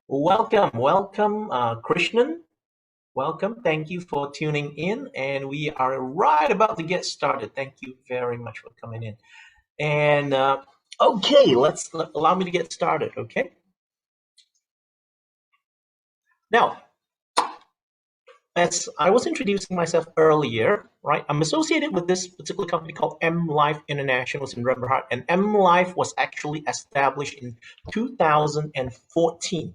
Welcome, Krishnan. Welcome. Thank you for tuning in, and we are right about to get started. Thank you very much for coming in. And okay, allow me to get started. Okay. Now, as I was introducing myself earlier, right? I'm associated with this particular company called M Life International in Rembrandt, and M Life was actually established in 2014,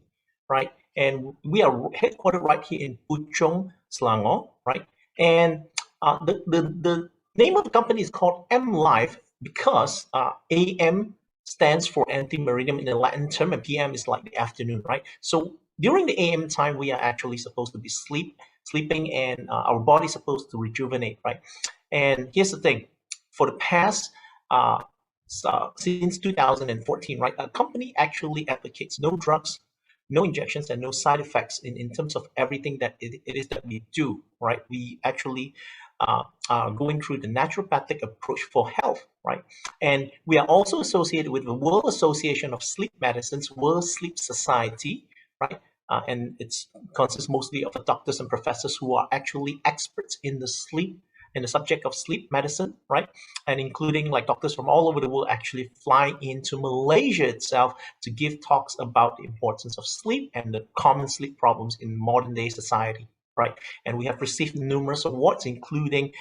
right? And we are headquartered right here in Puchong, Selangor, right? And the name of the company is called M Life because AM stands for anti-meridium in the Latin term, and PM is like the afternoon, right? So during the AM time, we are actually supposed to be sleeping, and our body's supposed to rejuvenate, right? And here's the thing: for the past since 2014, right, a company actually advocates no drugs, no injections, and no side effects in terms of everything that it is that we do, right? We actually are going through the naturopathic approach for health, right? And we are also associated with the World Association of Sleep Medicine's World Sleep Society, right? And it consists mostly of doctors and professors who are actually experts in the subject of sleep medicine, right? And including like doctors from all over the world actually fly into Malaysia itself to give talks about the importance of sleep and the common sleep problems in modern day society, right? And we have received numerous awards, including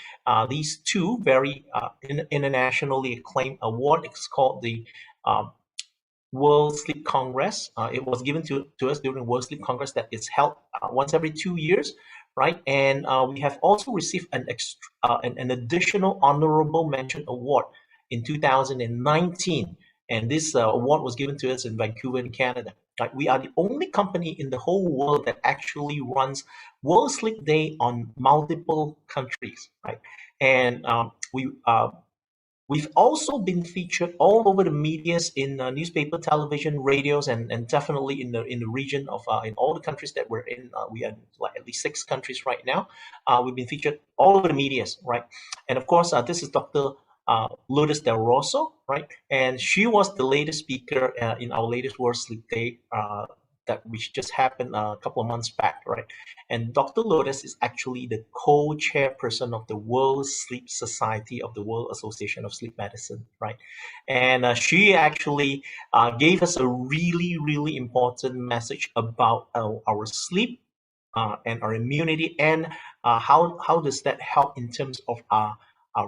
these two very internationally acclaimed awards. It's called the um, World Sleep Congress. It was given to us during World Sleep Congress that is held once every 2 years, right? And we have also received an additional honorable mention award in 2019. And this award was given to us in Vancouver, in Canada. Right? We are the only company in the whole world that actually runs World Sleep Day on multiple countries, right? And we've also been featured all over the medias in newspaper, television, radios, and definitely in the region of in all the countries that we're in. We are in like at least 6 countries right now. We've been featured all over the medias, right? And of course, this is Dr. Lourdes Del Rosso, right? And she was the latest speaker in our latest World Sleep Day that which just happened a couple of months back, right? And Dr. Lourdes is actually the co-chairperson of the World Sleep Society of the World Association of Sleep Medicine, right? And she actually gave us a really, really important message about our sleep and our immunity, and how does that help in terms of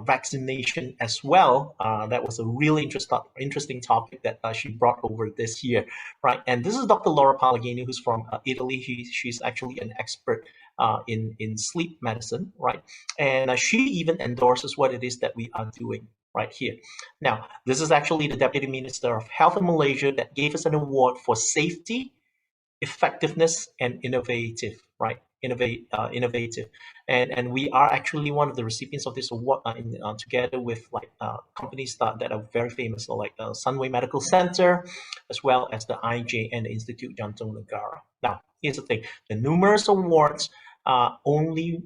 vaccination as well. That was a really interesting topic that she brought over this year, right? And this is Dr. Laura Palladini, who's from Italy. She's actually an expert in sleep medicine, right? And she even endorses what it is that we are doing right here. Now, this is actually the Deputy Minister of Health in Malaysia that gave us an award for safety, effectiveness, and innovative, and we are actually one of the recipients of this award together with like companies that are very famous, so like Sunway Medical Center, as well as the IJ and the Institute Jantung Negara. Now, here's the thing: the numerous awards only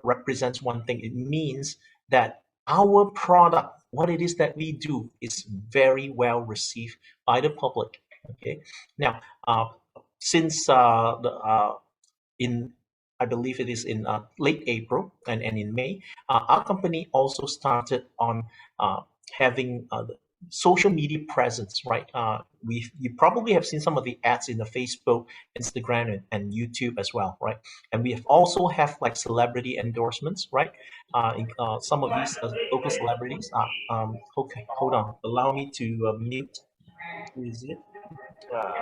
represents one thing. It means that our product, what it is that we do, is very well received by the public. Okay, now since in I believe it is in late April and in May, our company also started on having social media presence, right? You probably have seen some of the ads in the Facebook, Instagram, and YouTube as well, right? And we have also have like celebrity endorsements, right? Some of these local celebrities. Okay, hold on. Allow me to mute. Who is it? Uh,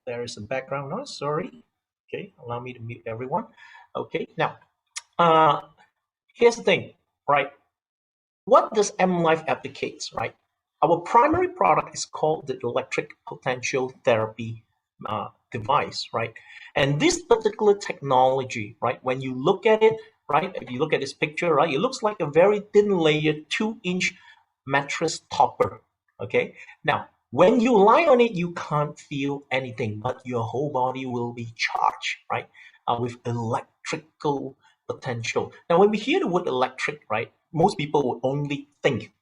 there is some background noise. Sorry. Okay, allow me to mute everyone. Okay, now uh, here's the thing, right? What does M Life advocates, right? Our primary product is called the electric potential therapy device, right? And this particular technology, right? When you look at it, right? If you look at this picture, right, it looks like a very thin layered 2-inch mattress topper. Okay, now when you lie on it, you can't feel anything, but your whole body will be charged, right? With electrical potential. Now, when we hear the word electric, right, most people will only think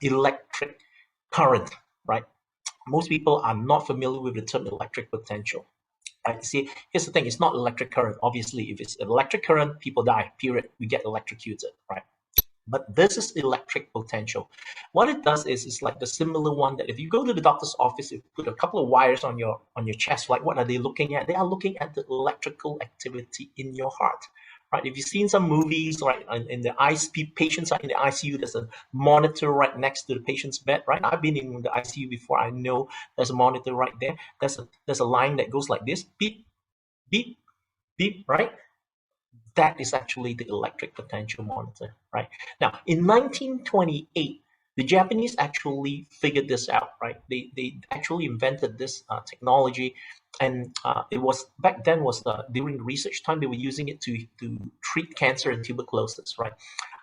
electric current, right? most people are not familiar with the term electric potential. Right? See, here's the thing: it's not electric current. Obviously, if it's electric current, people die. Period. We get electrocuted, right? But this is electric potential. What it does is it's like the similar one that if you go to the doctor's office, you put a couple of wires on your chest. Like what are they looking at? They are looking at the electrical activity in your heart. Right? If you've seen some movies, right, in the ICU, patients are in the ICU. There's a monitor right next to the patient's bed. Right? I've been in the ICU before. I know there's a monitor right there. There's a line that goes like this: beep, beep, beep. Right? That is actually the electric potential monitor, right? Now, in 1928, the Japanese actually figured this out, right? They actually invented this technology, and it was back then was during the research time they were using it to treat cancer and tuberculosis, right?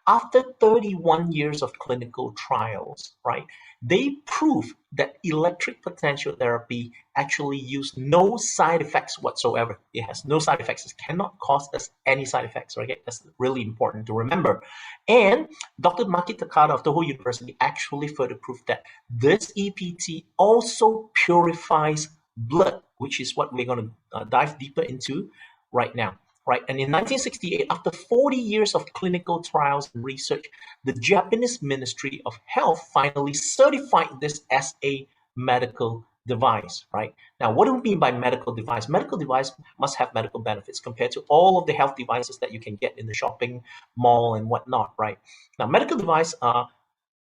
After 31 years of clinical trials, right, they proved that electric potential therapy actually used no side effects whatsoever. It has no side effects. It cannot cause us any side effects, right? That's really important to remember. And Dr. Maki Takada of Toho University actually further proved that this EPT also purifies blood, which is what we're going to dive deeper into right now. Right. And in 1968, after 40 years of clinical trials and research, the Japanese Ministry of Health finally certified this as a medical device. Right. Now, what do we mean by medical device? Medical device must have medical benefits compared to all of the health devices that you can get in the shopping mall and whatnot. Right. Now, medical device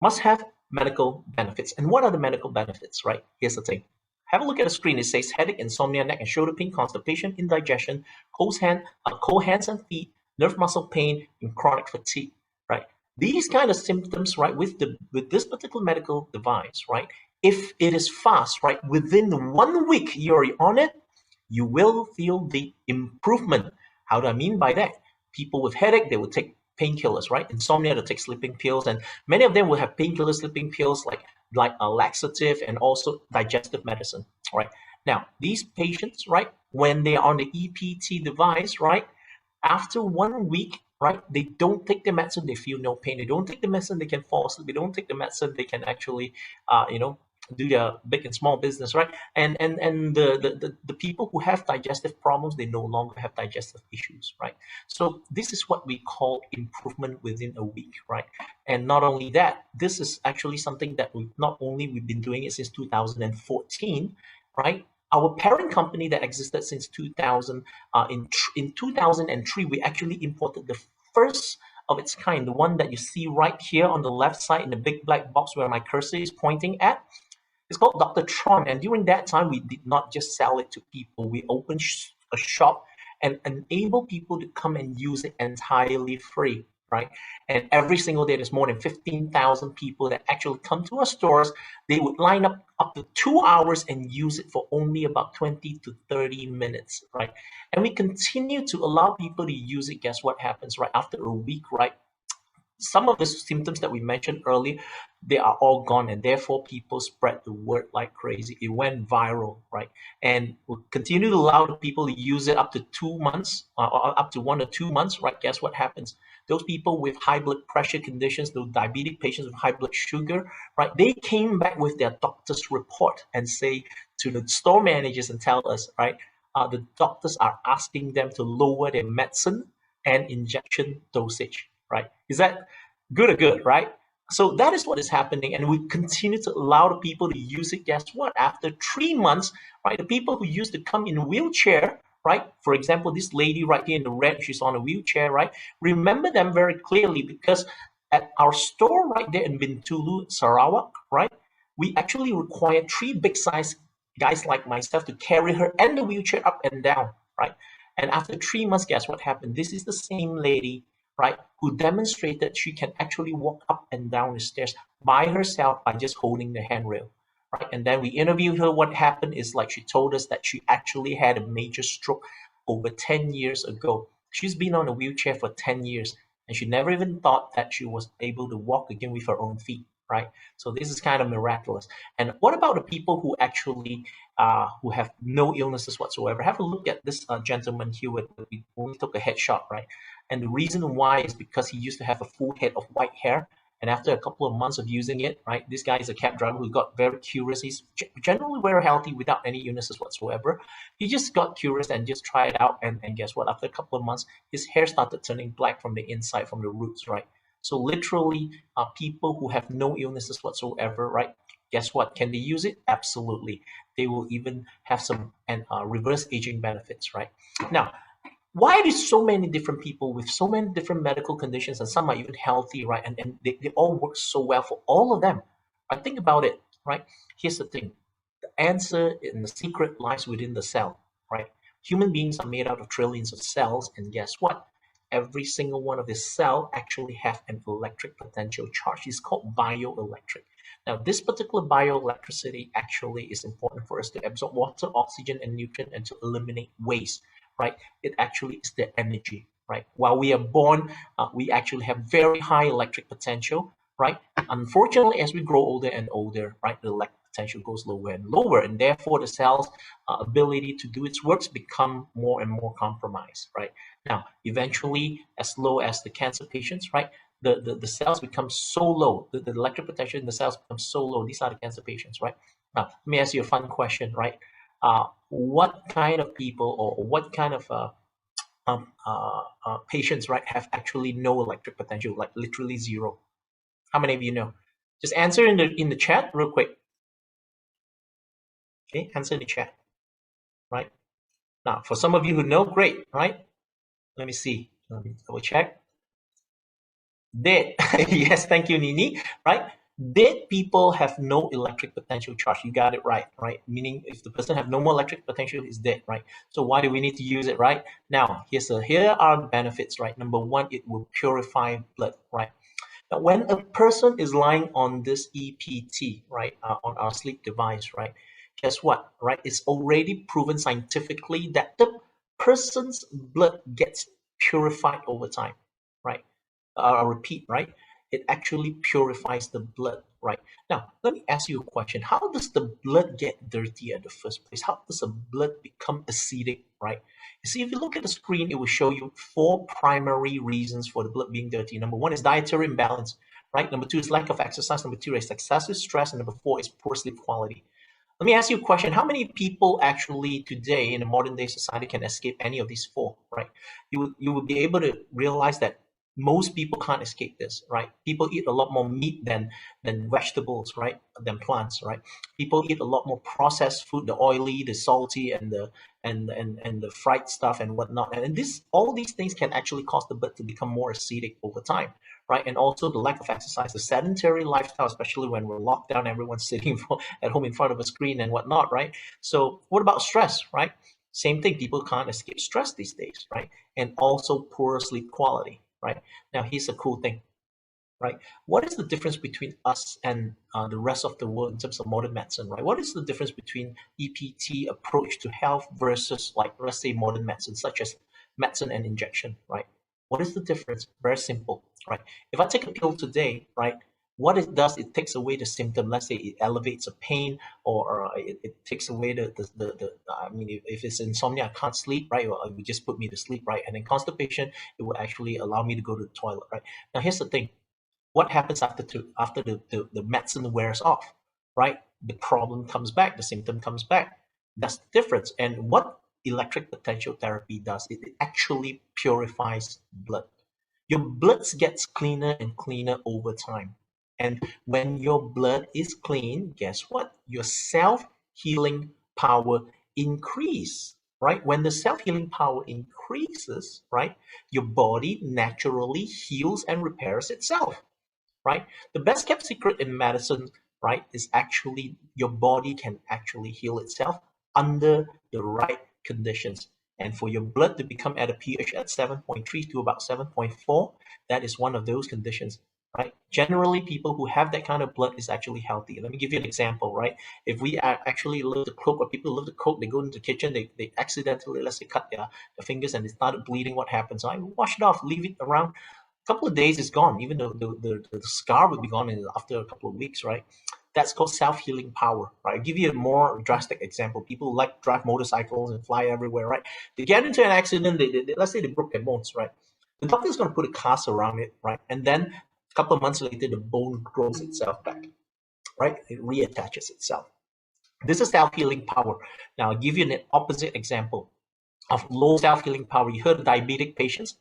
must have medical benefits. And what are the medical benefits? Right. Here's the thing. Have a look at the screen. It says headache, insomnia, neck and shoulder pain, constipation, indigestion, cold hands and feet, nerve muscle pain, and chronic fatigue. Right? These kind of symptoms, right, with this particular medical device, right, if it is fast, right, within 1 week you're on it, you will feel the improvement. How do I mean by that? People with headache, they will take painkillers, right? Insomnia, they take sleeping pills, and many of them will have painkillers, sleeping pills like a laxative and also digestive medicine, right? Now, these patients, right, when they are on the EPT device, right, after 1 week, right, they don't take the medicine, they feel no pain. They don't take the medicine, they can fall asleep. They don't take the medicine, they can actually, do their big and small business, right? And the people who have digestive problems, they no longer have digestive issues, right? So this is what we call improvement within a week, right? And not only that, this is actually something that we've been doing it since 2014, right? Our parent company that existed since 2000, in 2003, we actually imported the first of its kind, the one that you see right here on the left side in the big black box where my cursor is pointing at. It's called Dr. Tron, and during that time, we did not just sell it to people. We opened a shop and enable people to come and use it entirely free, right? And every single day, there's more than 15,000 people that actually come to our stores. They would line up to 2 hours and use it for only about 20 to 30 minutes, right? And we continue to allow people to use it. Guess what happens right after a week, right? Some of the symptoms that we mentioned earlier, they are all gone, and therefore people spread the word like crazy. It went viral, right? And we'll continue to allow the people to use it up to 2 months, or up to 1 or 2 months, right? Guess what happens? Those people with high blood pressure conditions, those diabetic patients with high blood sugar, right? They came back with their doctor's report and say to the store managers and tell us, right? The doctors are asking them to lower their medicine and injection dosage, right? Is that good or good, right? So that is what is happening, and we continue to allow the people to use it. Guess what? After 3 months, right, the people who used to come in a wheelchair, right? For example, this lady right here in the red, she's on a wheelchair, right? Remember them very clearly because at our store right there in Bintulu, Sarawak, right? We actually require three big size guys like myself to carry her and the wheelchair up and down, right? And after 3 months, guess what happened? This is the same lady, right, who demonstrated she can actually walk up and down the stairs by herself by just holding the handrail, right? And then we interviewed her. What happened is like she told us that she actually had a major stroke over 10 years ago. She's been on a wheelchair for 10 years and she never even thought that she was able to walk again with her own feet, right? So this is kind of miraculous. And what about the people who actually who have no illnesses whatsoever? Have a look at this gentleman here. We only took a headshot, right? And the reason why is because he used to have a full head of white hair And after a couple of months of using it, right, this guy is a cab driver who got very curious. He's generally very healthy without any illnesses whatsoever. He just got curious and just tried it out. And guess what? After a couple of months, his hair started turning black from the inside, from the roots, right? So literally, people who have no illnesses whatsoever, right? Guess what? Can they use it? Absolutely. They will even have some reverse aging benefits, right? Now, why do so many different people with so many different medical conditions, and some are even healthy, right? And they all work so well for all of them. I think about it, right? Here's the thing. The answer and the secret lies within the cell, right? Human beings are made out of trillions of cells, and guess what? Every single one of these cells actually have an electric potential charge. It's called bioelectric. Now, this particular bioelectricity actually is important for us to absorb water, oxygen, and nutrient, and to eliminate waste, right? It actually is the energy, right? While we are born, we actually have very high electric potential, right? Unfortunately, as we grow older and older, right, the electric potential goes lower and lower, and therefore the cell's ability to do its works become more and more compromised, right? Now, eventually, as low as the cancer patients, right, the cells become so low, the electric potential in the cells becomes so low. These are the cancer patients, right? Now, let me ask you a fun question, right? What kind of people or what kind of patients, right, have actually no electric potential, like literally zero? How many of you know? Just answer in the chat real quick. Okay, answer in the chat, right? Now, for some of you who know, great, right? Let me see. Let me double check. Dead. Yes, thank you, Nini. Right? Dead people have no electric potential charge. You got it right, right? Meaning if the person have no more electric potential, is dead, right? So why do we need to use it, right? Now, here are the benefits, right? Number one, it will purify blood, right? Now, when a person is lying on this EPT, right, on our sleep device, right, guess what, right? It's already proven scientifically that the person's blood gets purified over time, right? I'll repeat, right? It actually purifies the blood, right? Now, let me ask you a question. How does the blood get dirty at the first place? How does the blood become acidic, right? You see, if you look at the screen, it will show you four primary reasons for the blood being dirty. Number one is dietary imbalance, right? Number two is lack of exercise. Number three is excessive stress. And number four is poor sleep quality. Let me ask you a question. How many people actually today in a modern day society can escape any of these four, right? You would be able to realize that most people can't escape this, right? People eat a lot more meat than vegetables, right? Than plants, right? People eat a lot more processed food, the oily, the salty, and the fried stuff and whatnot. And this all these things can actually cause the blood to become more acidic over time, right? And also the lack of exercise, the sedentary lifestyle, especially when we're locked down, everyone's sitting at home in front of a screen and whatnot, right? So what about stress, right? Same thing, people can't escape stress these days, right? And also poor sleep quality, right? Now, here's a cool thing, right? What is the difference between us and the rest of the world in terms of modern medicine, right? What is the difference between EPT approach to health versus, like, let's say, modern medicine, such as medicine and injection, right? What is the difference? Very simple, right? If I take a pill today, right, what it does, it takes away the symptom. Let's say it elevates a pain, or it takes away the I mean, if it's insomnia, I can't sleep, right? Well, it would just put me to sleep, right? And then constipation, it will actually allow me to go to the toilet, right? Now, here's the thing. What happens after the medicine wears off, right? The problem comes back, the symptom comes back. That's the difference. And what electric potential therapy does, it actually purifies blood. Your blood gets cleaner and cleaner over time. And when your blood is clean, guess what? Your self-healing power increase, right? When the self-healing power increases, right, your body naturally heals and repairs itself, right? The best kept secret in medicine, right, is actually your body can actually heal itself under the right conditions. And for your blood to become at a pH at 7.3 to about 7.4, that is one of those conditions, right? Generally, people who have that kind of blood is actually healthy. Let me give you an example, right? If we actually love to cook, or people love to cook, they go into the kitchen, they accidentally, let's say, cut their fingers and they started bleeding, what happens? I wash it off, leave it around couple of days is gone. Even though the scar will be gone after a couple of weeks, right? That's called self-healing power, right? I'll give you a more drastic example. People like drive motorcycles and fly everywhere, right? They get into an accident, let's say they broke their bones, right? The doctor is going to put a cast around it, right? And then A couple of months later, the bone grows itself back, right? It reattaches itself. This is self-healing power. Now, I'll give you an opposite example of low self-healing power. You heard of diabetic patients,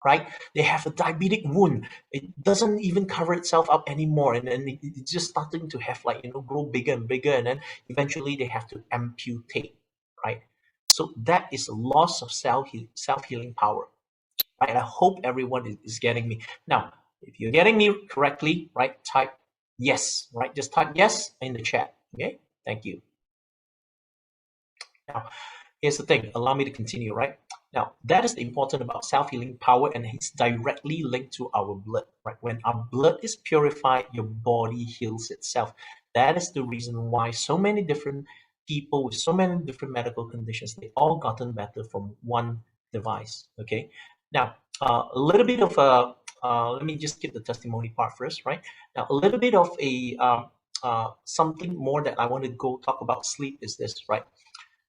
right? They have a diabetic wound. It doesn't even cover itself up anymore. And then it's just starting to have grow bigger and bigger. And then eventually they have to amputate, right? So that is a loss of self-healing power, right? And I hope everyone is getting me. Now, if you're getting me correctly, right, type yes, right? Just type yes in the chat, okay? Thank you. Now, here's the thing. Allow me to continue, right? Now, that is the important about self-healing power, and it's directly linked to our blood, right? When our blood is purified, your body heals itself. That is the reason why so many different people with so many different medical conditions, they all gotten better from one device, okay? Now, a little bit of let me just skip the testimony part first, right? Now, a little bit of something more that I want to go talk about sleep is this, right?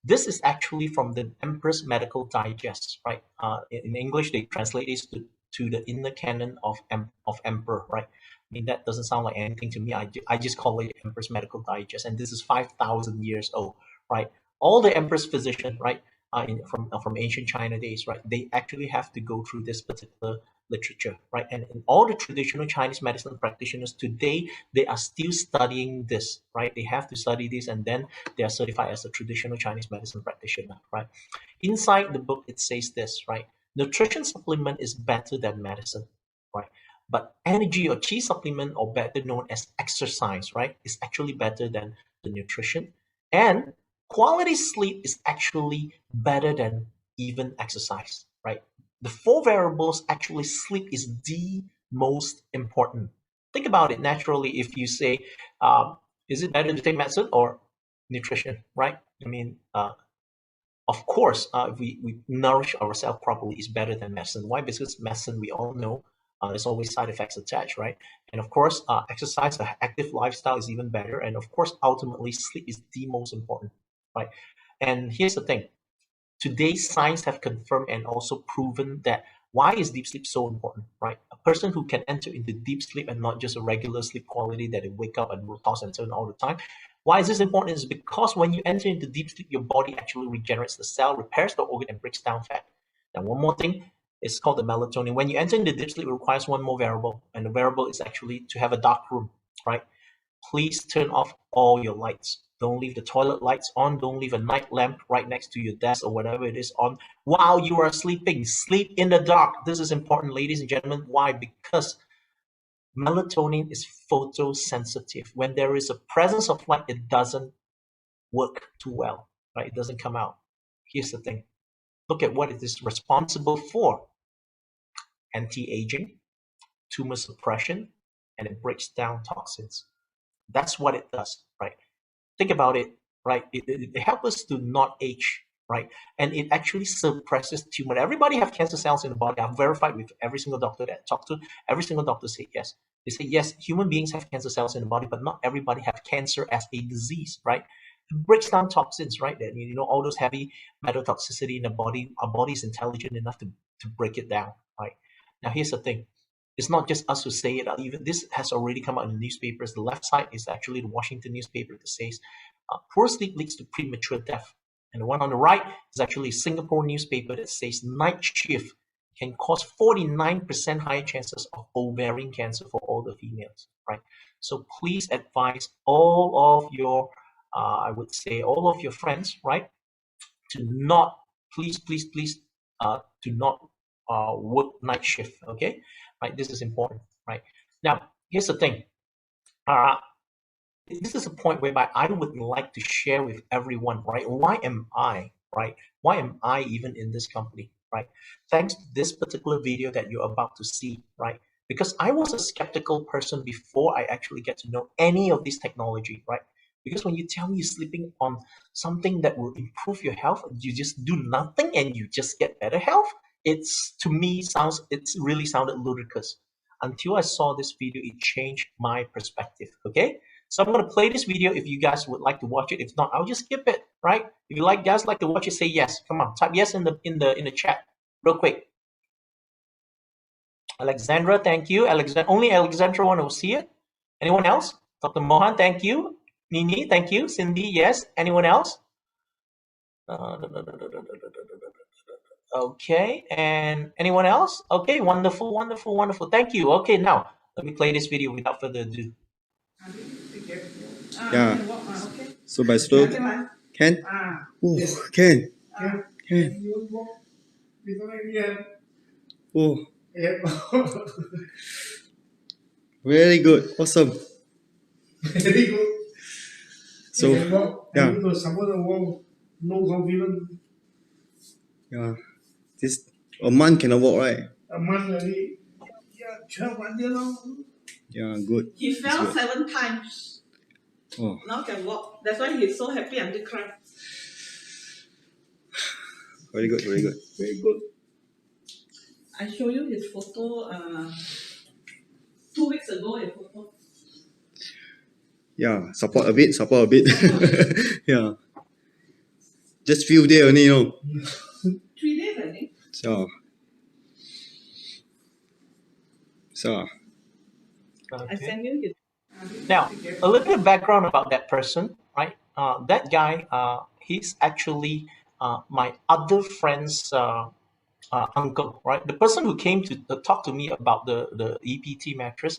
This is actually from the Empress Medical Digest, right? In English, they translate this to the inner canon of Emperor, right? I mean, that doesn't sound like anything to me. I just call it Empress Medical Digest, and this is 5,000 years old, right? All the Empress physician, right, from ancient China days, right? They actually have to go through this particular literature, right? And all the traditional Chinese medicine practitioners today, they are still studying this, right? They have to study this, and then they are certified as a traditional Chinese medicine practitioner, right? Inside the book, it says this, right? Nutrition supplement is better than medicine, right? But energy or chi supplement, or better known as exercise, right, is actually better than the nutrition. And quality sleep is actually better than even exercise, right? The four variables, actually sleep is the most important. Think about it naturally. If you say, is it better to take medicine or nutrition, right? I mean, of course, if we nourish ourselves properly, is better than medicine. Why? Because medicine, we all know, there's always side effects attached, right? And of course, exercise, active lifestyle is even better. And of course, ultimately, sleep is the most important, right? And here's the thing. Today's science have confirmed and also proven that why is deep sleep so important, right? A person who can enter into deep sleep and not just a regular sleep quality that they wake up and will toss and turn all the time. Why is this important? Is because when you enter into deep sleep, your body actually regenerates the cell, repairs the organ, and breaks down fat. Now, one more thing, it's called the melatonin. When you enter into deep sleep, it requires one more variable, and the variable is actually to have a dark room, right? Please turn off all your lights. Don't leave the toilet lights on. Don't leave a night lamp right next to your desk or whatever it is on while you are sleeping. Sleep in the dark. This is important, ladies and gentlemen. Why? Because melatonin is photosensitive. When there is a presence of light, it doesn't work too well, right? It doesn't come out. Here's the thing. Look at what it is responsible for. Anti-aging, tumor suppression, and it breaks down toxins. That's what it does, right? Think about it, right? It helps us to not age, right? And it actually suppresses tumor. Everybody have cancer cells in the body. I've verified with every single doctor that I talked to. Every single doctor say yes. They say yes, human beings have cancer cells in the body, but not everybody have cancer as a disease, right? It breaks down toxins, right? That all those heavy metal toxicity in the body. Our body is intelligent enough to break it down, right? Now here's the thing. It's not just us who say it. Even this has already come out in the newspapers. The left side is actually the Washington newspaper that says poor sleep leads to premature death. And the one on the right is actually a Singapore newspaper that says night shift can cause 49% higher chances of ovarian cancer for all the females, right? So please advise all of your, I would say, all of your friends, right, to not, please, to not work night shift, okay? Right, this is important, right? Now, here's the thing. This is a point whereby I would like to share with everyone, right? Why am I, right? Why am I even in this company, right? Thanks to this particular video that you're about to see, right? Because I was a skeptical person before I actually get to know any of this technology, right? Because when you tell me you're sleeping on something that will improve your health, you just do nothing and you just get better health. To me, it's really sounded ludicrous. Until I saw this video, it changed my perspective, okay? So I'm going to play this video if you guys would like to watch it. If not, I'll just skip it, right? If you guys like to watch it, say yes. Come on, type yes in the chat real quick. Alexandra, thank you. Only Alexandra want to see it. Anyone else? Dr. Mohan, thank you. Nini, thank you. Cindy, yes. Anyone else? Okay, and anyone else? Okay, wonderful, wonderful, wonderful. Thank you. Okay, now let me play this video without further ado. Yeah. So by slow, can? Oh, can. Oh, very good, awesome. Very good. So yeah, No confidence. yeah. This a month cannot walk, right? A month already. Yeah, 12 months, you know. Yeah, good. He That's fell good. 7 times. Oh, Now can walk. That's why he's so happy and cry. very good, very good. Very good. I show you his photo 2 weeks ago. His photo. Yeah, support a bit, support a bit. Yeah, just few days only, 3 days, I think. So, so I Okay. send you his. Now, a little bit of background about that person, right? That guy, he's actually my other friend's uncle, right? The person who came to talk to me about the EPT mattress.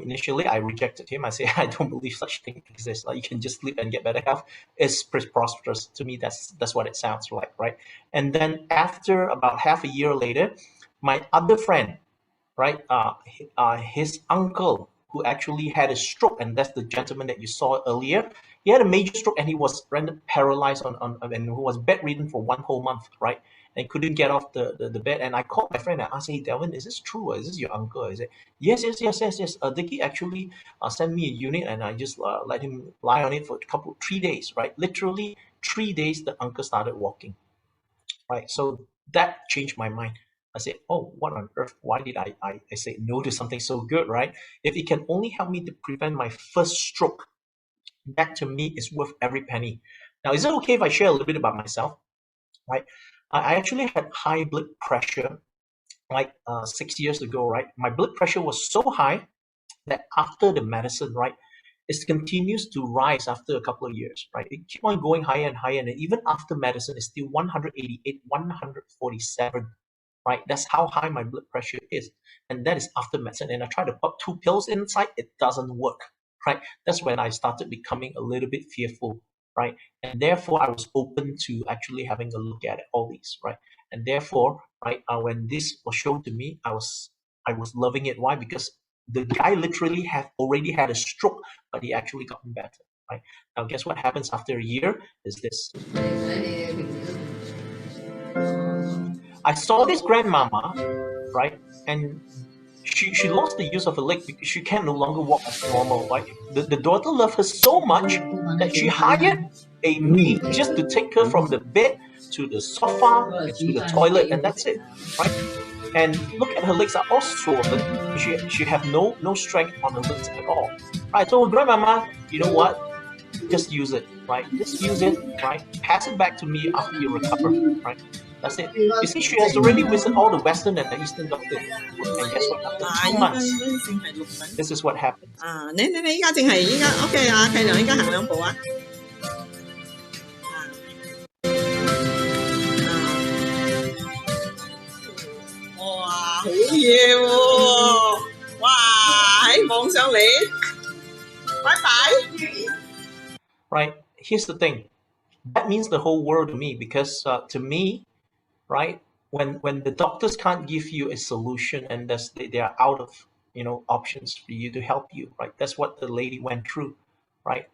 Initially, I rejected him. I say I don't believe such thing exists. Like you can just sleep and get better health. It's prosperous to me. That's what it sounds like, right? And then after about half a year later, my other friend, right? His uncle, who actually had a stroke, and that's the gentleman that you saw earlier. He had a major stroke and he was rendered paralyzed and who was bedridden for 1 whole month, right? And couldn't get off the bed. And I called my friend and asked, "Hey, Delvin, is this true? Is this your uncle?" He said, "Yes, yes, yes, yes, yes. Dicky actually sent me a unit and I just let him lie on it for 3 days, right? Literally 3 days, the uncle started walking, right? So that changed my mind. I said, oh, what on earth? Why did I say no to something so good, right? If it can only help me to prevent my first stroke, that to me is worth every penny. Now, is it okay if I share a little bit about myself, right? I actually had high blood pressure like 6 years ago, right? My blood pressure was so high that after the medicine, right, it continues to rise after a couple of years, right? It keep on going higher and higher, and even after medicine, it's still 188, 147, right? That's how high my blood pressure is, and that is after medicine. And I try to put 2 pills inside, it doesn't work, right? That's when I started becoming a little bit fearful, right? And therefore, I was open to actually having a look at all these, right? And therefore, right, when this was shown to me, I was loving it. Why? Because the guy literally already had a stroke, but he actually gotten better, right? Now, guess what happens after a year? Is this? I saw this grandmama, right? And she lost the use of her leg because she can no longer walk as normal. Right? The daughter loved her so much that she hired a maid just to take her from the bed to the sofa and to the toilet, and that's it. Right? And look at her legs are all swollen. She have no strength on her legs at all. Right? So grandmama, you know what? Just use it, right? Just use it, right? Pass it back to me after you recover, right? That's it. You see, she has already visited all the Western and the Eastern doctors. And guess what? After 2 months, this is what happened. 你依家淨係依家 OK 啊，契娘依家行2步啊。哇，好嘢喎！哇，喺望上你，拜拜。Right? Here's the thing. That means the whole world to me because to me, right, when the doctors can't give you a solution and they are out of options for you to help you, right? That's what the lady went through, right?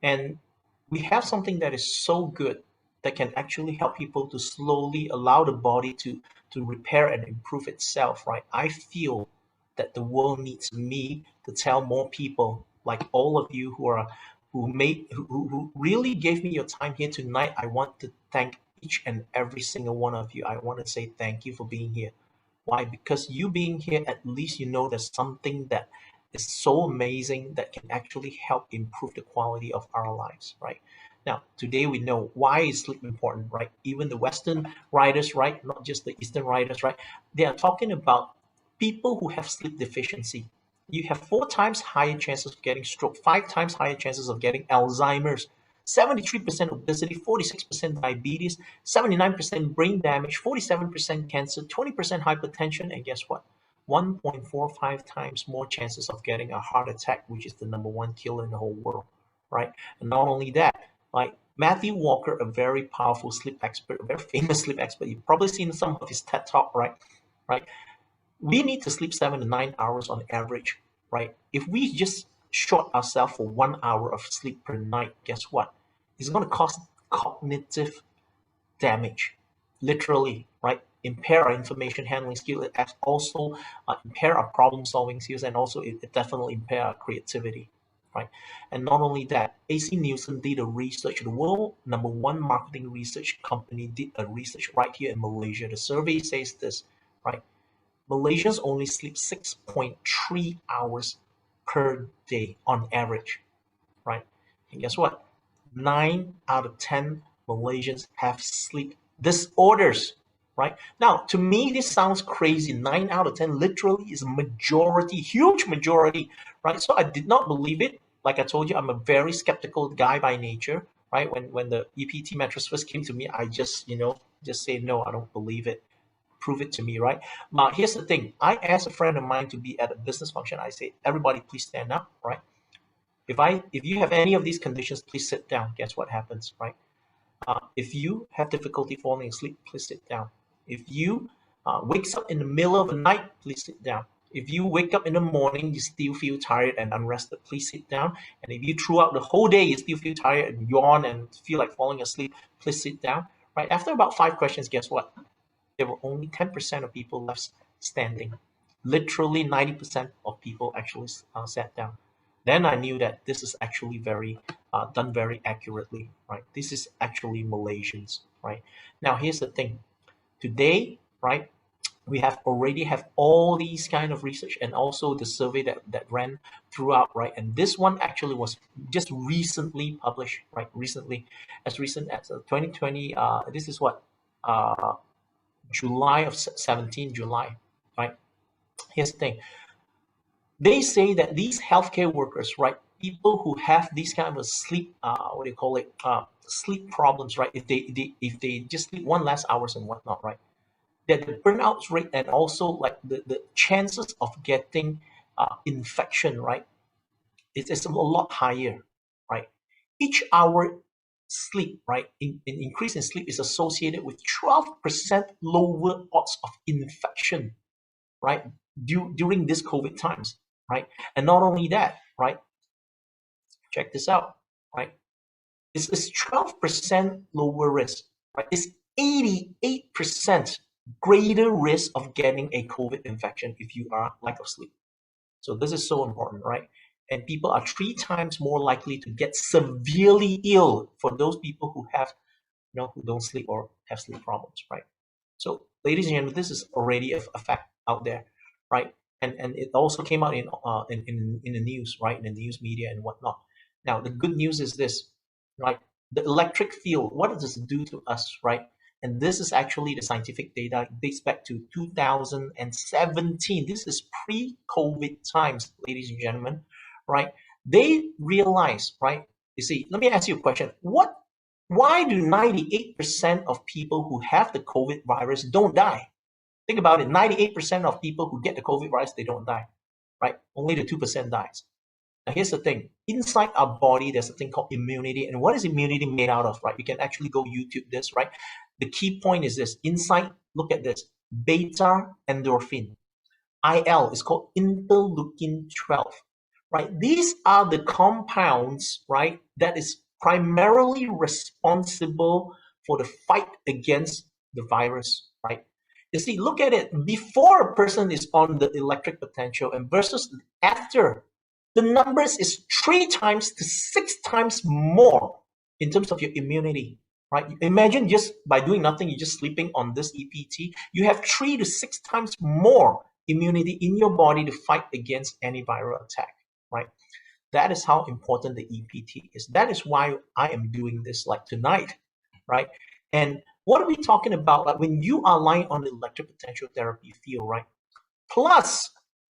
And we have something that is so good that can actually help people to slowly allow the body to repair and improve itself, right? I feel that the world needs me to tell more people like all of you who really gave me your time here tonight. I want to thank each and every single one of you. I want to say thank you for being here. Why? Because you being here, at least you know there's something that is so amazing that can actually help improve the quality of our lives, right? Now, today we know why is sleep important, right? Even the Western writers, right? Not just the Eastern writers, right? They are talking about people who have sleep deficiency, you have 4 times higher chances of getting stroke, 5 times higher chances of getting Alzheimer's, 73% obesity, 46% diabetes, 79% brain damage, 47% cancer, 20% hypertension, and guess what? 1.45 times more chances of getting a heart attack, which is the #1 killer in the whole world, right? And not only that, like Matthew Walker, a very powerful sleep expert, a very famous sleep expert, you've probably seen some of his TED Talk, right? Right? We need to sleep 7 to 9 hours on average, right? If we just short ourselves for 1 hour of sleep per night, guess what? It's going to cause cognitive damage, literally, right? Impair our information handling skills. It also impair our problem solving skills, and also it definitely impair our creativity, right? And not only that, AC Nielsen did a research. The world #1 marketing research company did a research right here in Malaysia. The survey says this, right? Malaysians only sleep 6.3 hours per day on average, right? And guess what? 9 out of 10 Malaysians have sleep disorders, right? Now, to me, this sounds crazy. 9 out of 10 literally is a majority, huge majority, right? So I did not believe it. Like I told you, I'm a very skeptical guy by nature, right? When the EPT mattress first came to me, I just, just say, no, I don't believe it. Prove it to me, right? Now, here's the thing. I asked a friend of mine to be at a business function. I say, everybody, please stand up, right? If you have any of these conditions, please sit down. Guess what happens, right? If you have difficulty falling asleep, please sit down. If you wakes up in the middle of the night, please sit down. If you wake up in the morning, you still feel tired and unrested, please sit down. And if you throughout the whole day, you still feel tired and yawn and feel like falling asleep, please sit down, right? After about 5 questions, guess what? There were only 10% of people left standing. Literally 90% of people actually sat down. Then I knew that this is actually done very accurately, right? This is actually Malaysians, right? Now, here's the thing. Today, right, we already have all these kind of research and also the survey that ran throughout, right? And this one actually was just recently published, right? Recently, as recent as 2020. This is what July of 17 July, right? Here's the thing. They say that these healthcare workers, right, people who have these kind of sleep, sleep problems, right? If they just sleep 1 less hours and whatnot, right? That the burnout rate and also like the chances of getting infection, right? It's a lot higher, right? Each hour sleep, right, in increase in sleep is associated with 12% lower odds of infection, right, during this COVID times, right? And not only that, right, check this out, right, it's 12% lower risk, right? It's 88% greater risk of getting a COVID infection if you are lack of sleep. So this is so important, right? And people are 3 times more likely to get severely ill for those people who have, who don't sleep or have sleep problems, right? So, ladies and gentlemen, this is already a fact out there, right? And it also came out in the news, right? In the news media and whatnot. Now, the good news is this, right? The electric field, what does it do to us, right? And this is actually the scientific data. It dates back to 2017. This is pre-COVID times, ladies and gentlemen, right? They realize, right? You see, let me ask you a question. Why do 98% of people who have the COVID virus don't die? Think about it. 98% of people who get the COVID virus, they don't die, right? Only the 2% dies. Now, here's the thing. Inside our body, there's a thing called immunity. And what is immunity made out of, right? You can actually go YouTube this, right? The key point is this. Inside, look at this. Beta endorphin. IL is called interleukin 12, right? These are the compounds, right, that is primarily responsible for the fight against the virus, right? You see, look at it. Before a person is on the electric potential and versus after, the numbers is 3 times to 6 times more in terms of your immunity, right? Imagine just by doing nothing, you're just sleeping on this EPT, you have 3 to 6 times more immunity in your body to fight against any viral attack, right? That is how important the EPT is. That is why I am doing this like tonight, right? And what are we talking about? Like when you are lying on the electric potential therapy field, right? plus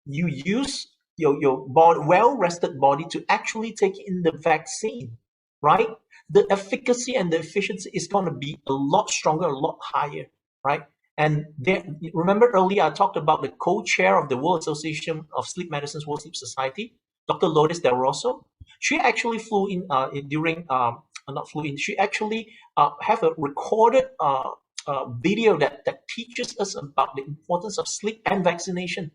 you use your body, well-rested body to actually take in the vaccine, right? The efficacy and the efficiency is going to be a lot stronger, a lot higher, right? And there, remember earlier I talked about the co-chair of the World Association of Sleep Medicine's World Sleep Society, Dr. Lourdes Del Rosso. She actually flew in during not flew in. She actually have a recorded video that teaches us about the importance of sleep and vaccination,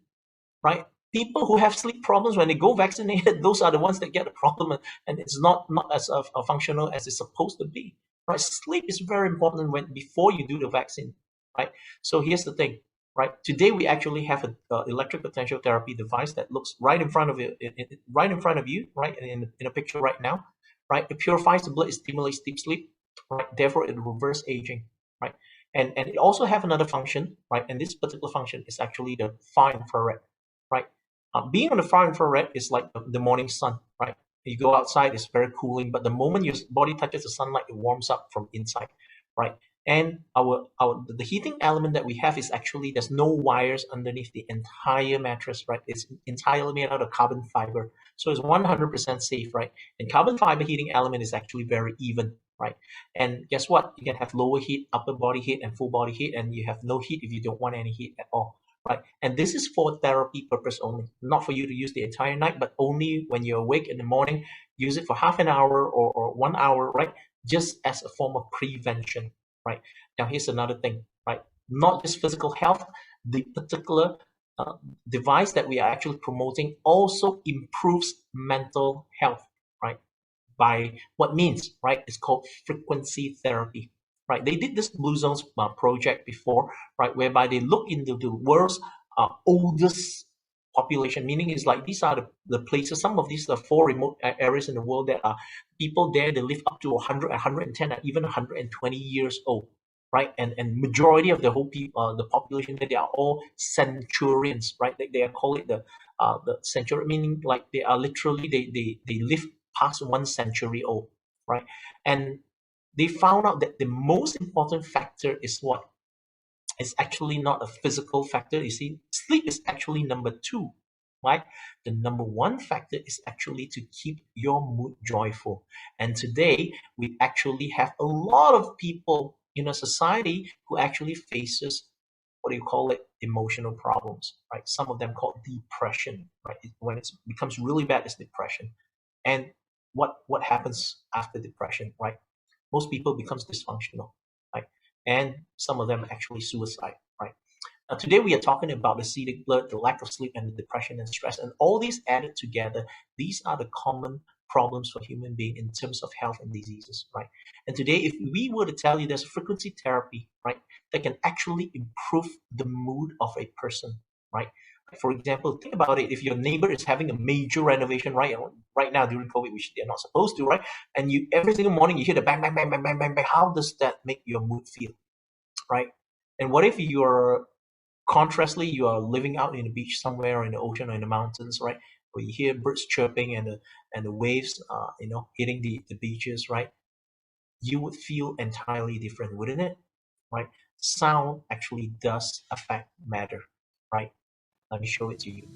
right? People who have sleep problems, when they go vaccinated, those are the ones that get the problem, and it's not as functional as it's supposed to be, right? Sleep is very important before you do the vaccine, right? So here's the thing, right? Today we actually have an electric potential therapy device that looks right in front of you, right in front of you, right, in a picture right now, right? It purifies the blood, it stimulates deep sleep, right? Therefore, it reverses aging, right? And it also have another function, right? And this particular function is actually the far infrared, right? Being on the far infrared is like the morning sun, right? You go outside, it's very cooling, but the moment your body touches the sunlight, it warms up from inside, right? And the heating element that we have is actually, there's no wires underneath the entire mattress, right? It's entirely made out of carbon fiber, so it's 100% safe, right? And carbon fiber heating element is actually very even, right? And guess what? You can have lower heat, upper body heat, and full body heat, and you have no heat if you don't want any heat at all, right? And this is for therapy purpose only, not for you to use the entire night, but only when you're awake in the morning. Use it for half an hour or 1 hour, right? Just as a form of prevention, right? Now here's another thing, right? Not just physical health, the particular device that we are actually promoting also improves mental health, right? By what means, right? It's called frequency therapy, right? They did this Blue Zones project before, right? Whereby they look into the world's oldest population, meaning is like these are the places, some of these are 4 remote areas in the world that are people there, they live up to 100, 110, and even 120 years old, right? And majority of the whole people, the population there, they are all centurions, right? They are call it the centurion, meaning like they are literally, they live past 1 century old, right? And they found out that the most important factor is what? It's actually not a physical factor. You see, sleep is actually number 2, right? The number 1 factor is actually to keep your mood joyful. And today, we actually have a lot of people in a society who actually faces, what do you call it, emotional problems, right? Some of them called depression, right? When it becomes really bad, it's depression. And what happens after depression, right? Most people becomes dysfunctional, right? And some of them actually suicide, right? Now, today we are talking about the acidic blood, the lack of sleep, and the depression and stress, and all these added together. These are the common problems for human being in terms of health and diseases, right? And today, if we were to tell you there's a frequency therapy, right, that can actually improve the mood of a person, right? For example, think about it. If your neighbor is having a major renovation right now during COVID, which they're not supposed to, right? And you every single morning you hear the bang, bang, bang, bang, bang, bang, bang. How does that make your mood feel, right? And what if you're contrastly you are living out in the beach somewhere, or in the ocean, or in the mountains, right? Where you hear birds chirping and the waves, hitting the beaches, right? You would feel entirely different, wouldn't it? Right? Sound actually does affect matter, right? Let me show it to you.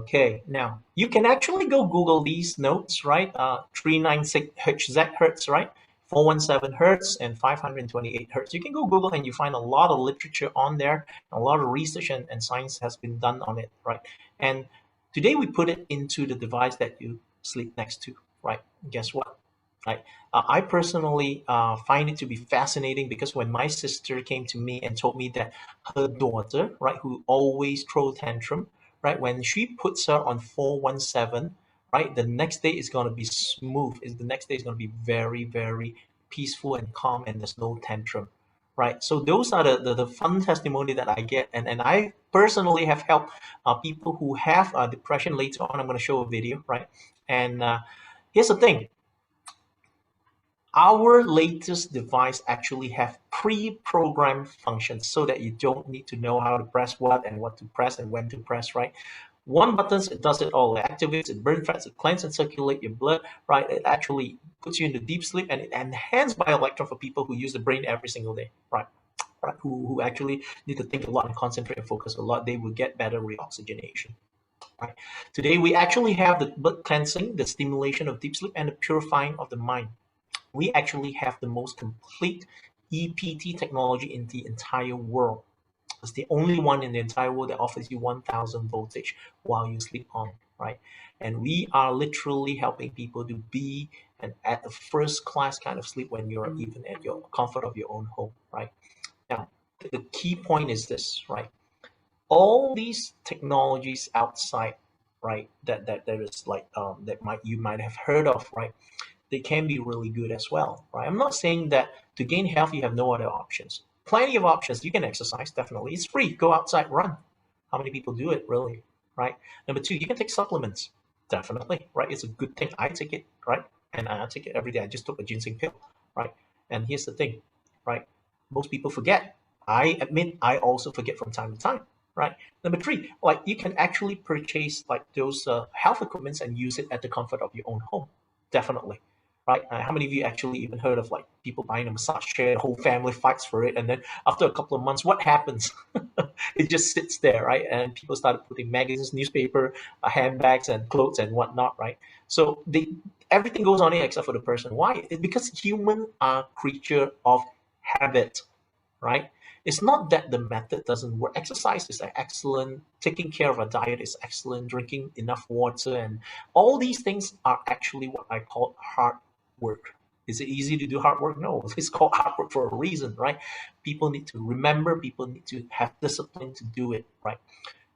Okay, now you can actually go Google these notes, right? 396 hertz, right? 417 hertz and 528 hertz. You can go Google and you find a lot of literature on there, a lot of research and science has been done on it, right? And today we put it into the device that you sleep next to, right? Guess what? Right. I personally find it to be fascinating because when my sister came to me and told me that her daughter, right, who always throw tantrum, right, when she puts her on 417, right, the next day is going to be smooth. Is the next day is going to be very, very peaceful and calm, and there's no tantrum, right? So those are the fun testimony that I get, and I personally have helped people who have depression. Later on, I'm going to show a video, right? And here's the thing. Our latest device actually have pre-programmed functions so that you don't need to know how to press what and what to press and when to press, right? One button, it does it all. It activates, it burns fats, it cleanses and circulate your blood, right? It actually puts you into deep sleep, and it enhances bioelectron for people who use the brain every single day, right? Right? Who actually need to think a lot and concentrate and focus a lot. They will get better reoxygenation. Right. Today we actually have the blood cleansing, the stimulation of deep sleep, and the purifying of the mind. We actually have the most complete EPT technology in the entire world. It's the only one in the entire world that offers you 1000 voltage while you sleep on, right? And we are literally helping people to be at the first class kind of sleep when you're even at your comfort of your own home, right? Now, the key point is this, right? All these technologies outside, right, that there is like that you might have heard of, right? They can be really good as well, right? I'm not saying that to gain health you have no other options. Plenty of options. You can exercise, definitely. It's free. Go outside, run. How many people do it, really, right? Number two, you can take supplements, definitely, right? It's a good thing. I take it, right? And I take it every day. I just took a ginseng pill, right? And here's the thing, right? Most people forget. I admit I also forget from time to time, right? Number three, like you can actually purchase like those health equipments and use it at the comfort of your own home, definitely, right? How many of you actually even heard of like people buying a massage chair, the whole family fights for it, and then after a couple of months, what happens? It just sits there, right? And people started putting magazines, newspaper, handbags, and clothes and whatnot, right? So everything goes on it except for the person. Why? It's because humans are creature of habit, right? It's not that the method doesn't work. Exercise is excellent. Taking care of a diet is excellent. Drinking enough water and all these things are actually what I call hard work. Is it easy to do hard work? No, it's called hard work for a reason, right? People need to remember, people need to have discipline to do it, right?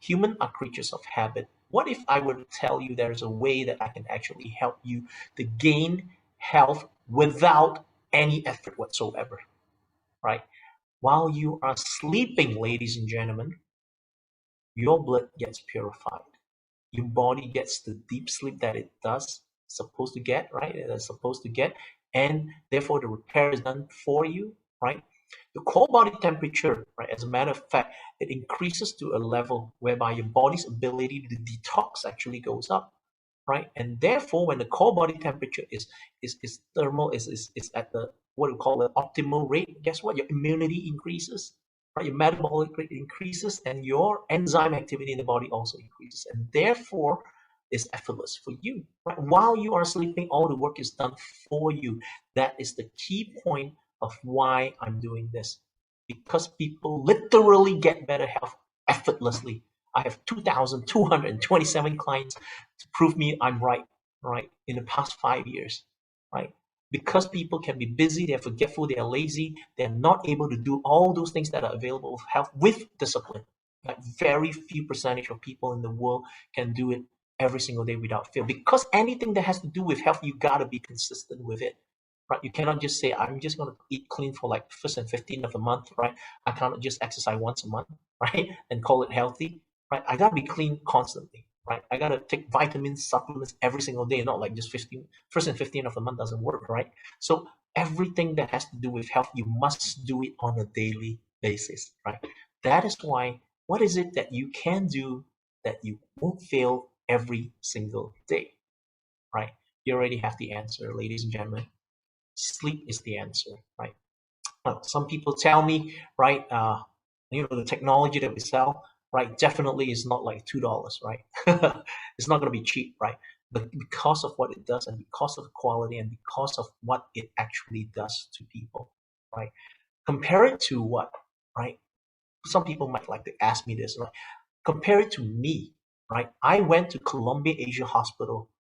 Humans are creatures of habit. What if I were to tell you there's a way that I can actually help you to gain health without any effort whatsoever, right? While you are sleeping, ladies and gentlemen, your blood gets purified. Your body gets the deep sleep that it does supposed to get, right? It is supposed to get, and therefore the repair is done for you, right? The core body temperature, right? As a matter of fact, it increases to a level whereby your body's ability to detox actually goes up, right? And therefore, when the core body temperature is thermal, is at the what we call the optimal rate, guess what? Your immunity increases, right? Your metabolic rate increases, and your enzyme activity in the body also increases, and therefore is effortless for you, right? While you are sleeping, all the work is done for you. That is the key point of why I'm doing this, because people literally get better health effortlessly. I have 2,227 clients to prove me I'm right, in the past 5 years, right? Because people can be busy, they're forgetful, they're lazy, they're not able to do all those things that are available for health with discipline. Like very few percentage of people in the world can do it every single day without fail. Because anything that has to do with health, you gotta be consistent with it. Right? You cannot just say, I'm just gonna eat clean for like 1st and 15th of the month, right? I cannot just exercise once a month, right? And call it healthy. Right? I gotta be clean constantly, right? I gotta take vitamins, supplements every single day, not like just 1st and 15th of the month doesn't work, right? So everything that has to do with health, you must do it on a daily basis, right? That is why, what is it that you can do that you won't fail every single day, right? You already have the answer, ladies and gentlemen. Sleep is the answer, right? Some people tell me, right, the technology that we sell, right, definitely is not like $2, right? It's not going to be cheap, right? But because of what it does and because of the quality and because of what it actually does to people, right? Compare it to what, right? Some people might like to ask me this, right? Compare it to me, right? I went to Columbia Asia Hospital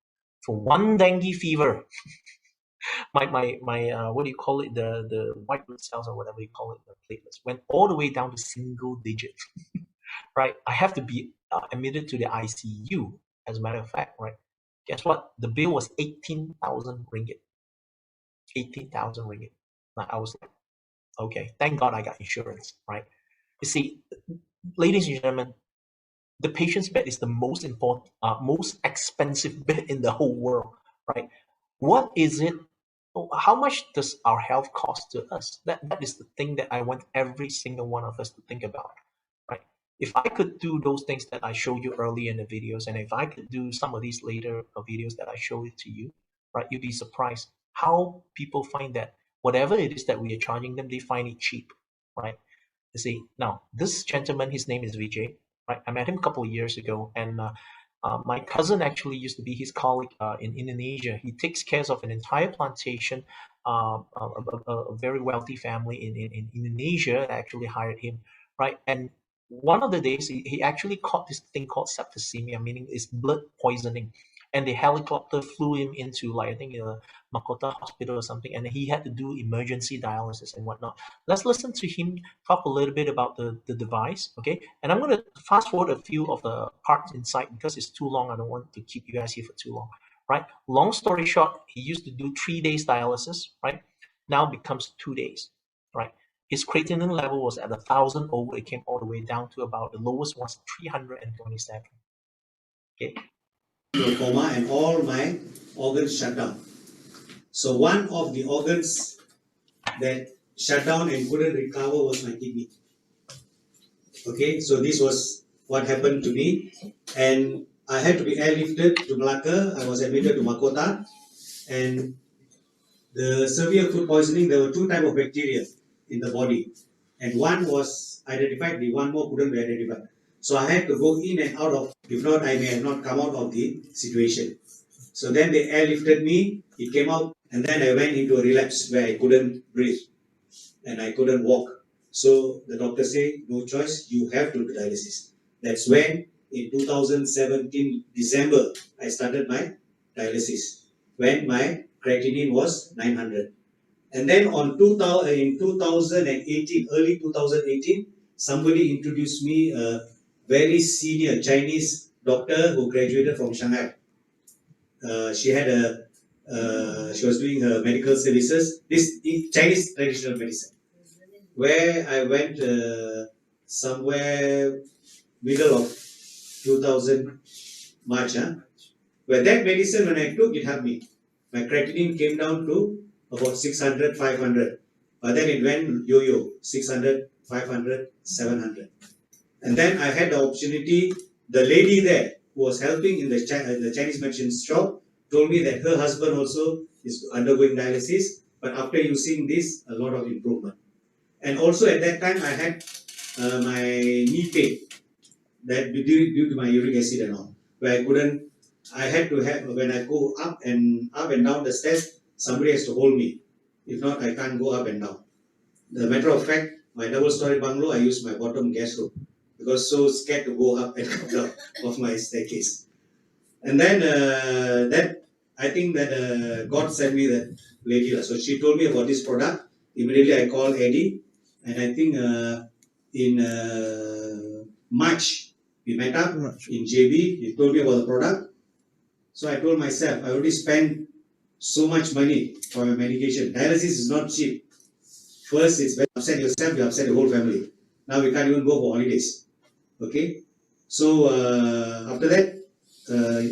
for one dengue fever. My what do you call it? The white blood cells or whatever you call it, the platelets went all the way down to single digit, right? I have to be admitted to the ICU. As a matter of fact, right? Guess what? The bill was 18,000 ringgit. 18,000 ringgit. I was like, okay, thank God I got insurance, right? You see, ladies and gentlemen, the patient's bed is the most important, most expensive bed in the whole world, right? What is it? How much does our health cost to us? That is the thing that I want every single one of us to think about, right? If I could do those things that I showed you earlier in the videos, and if I could do some of these later videos that I show it to you, right, you'd be surprised how people find that whatever it is that we are charging them, they find it cheap, right? You see, now this gentleman, his name is Vijay, right? I met him a couple of years ago, and my cousin actually used to be his colleague in Indonesia. He takes care of an entire plantation. A very wealthy family in Indonesia actually hired him, right? And one of the days, he actually caught this thing called septicemia, meaning it's blood poisoning. And the helicopter flew him into, like, I think, Makota Hospital or something, and he had to do emergency dialysis and whatnot. Let's listen to him talk a little bit about the device, okay? And I'm going to fast forward a few of the parts inside because it's too long. I don't want to keep you guys here for too long, right? Long story short, he used to do 3 days dialysis, right? Now becomes 2 days, right? His creatinine level was at 1,000 over. It came all the way down to about, the lowest was 327. Okay. Coma and all my organs shut down. So one of the organs that shut down and couldn't recover was my kidney. Okay, so this was what happened to me, and I had to be airlifted to Malacca. I was admitted to Makota, and the severe food poisoning. There were 2 types of bacteria in the body, and one was identified. The one more couldn't be identified. So I had to go in and out of. If not, I may have not come out of the situation. So then they airlifted me. It came out, and then I went into a relapse where I couldn't breathe and I couldn't walk. So the doctor said, no choice, you have to do dialysis. That's when, in 2017 December, I started my dialysis when my creatinine was 900. And then in 2018, early 2018, somebody introduced me a very senior Chinese doctor who graduated from Shanghai. She was doing her medical services, this Chinese traditional medicine, where I went somewhere middle of 2000 March, where that medicine, when I took, it helped me. My creatinine came down to about 600, 500. But then it went yo-yo, 600, 500, 700. And then I had the opportunity, the lady there who was helping in the Chinese medicine shop told me that her husband also is undergoing dialysis, but after using this, a lot of improvement. And also at that time, I had my knee pain that due to my uric acid and all, where I had to have, when I go up and down the stairs, somebody has to hold me. If not, I can't go up and down. As a matter of fact, my double-story bungalow, I use my bottom guest room because so scared to go up and come down of my staircase. And then I think that God sent me that lady. So she told me about this product. Immediately I called Eddie, and I think in March we met up in JB. He told me about the product. So I told myself, I already spent so much money for my medication. Dialysis is not cheap. First, it's when you upset yourself, you upset the whole family. Now we can't even go for holidays. Okay? So after that,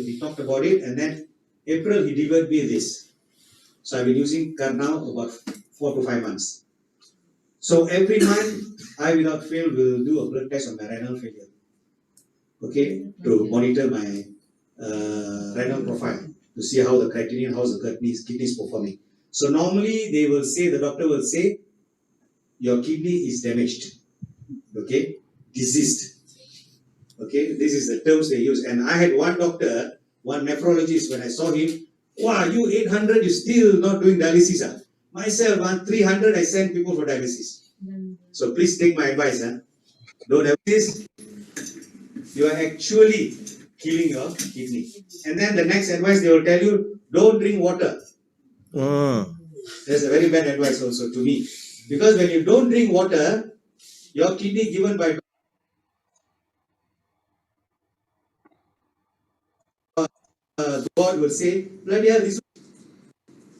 we talked about it, and then April he delivered me this. So I've been using Karnao about 4 to 5 months. So every month, I without fail will do a blood test on my renal failure. Okay? To monitor my renal profile to see how the creatinine, how the kidney is performing. So normally they will say, the doctor will say, your kidney is damaged, okay, diseased. Okay, this is the terms they use. And I had one doctor, one nephrologist, when I saw him, wow, you 800, you still not doing dialysis. Ah? Myself, 300, I send people for dialysis. So please take my advice. Don't have this. You are actually killing your kidney. And then the next advice they will tell you, don't drink water. That's a very bad advice also to me. Because when you don't drink water, your kidney given by God will say, bloody hell, this.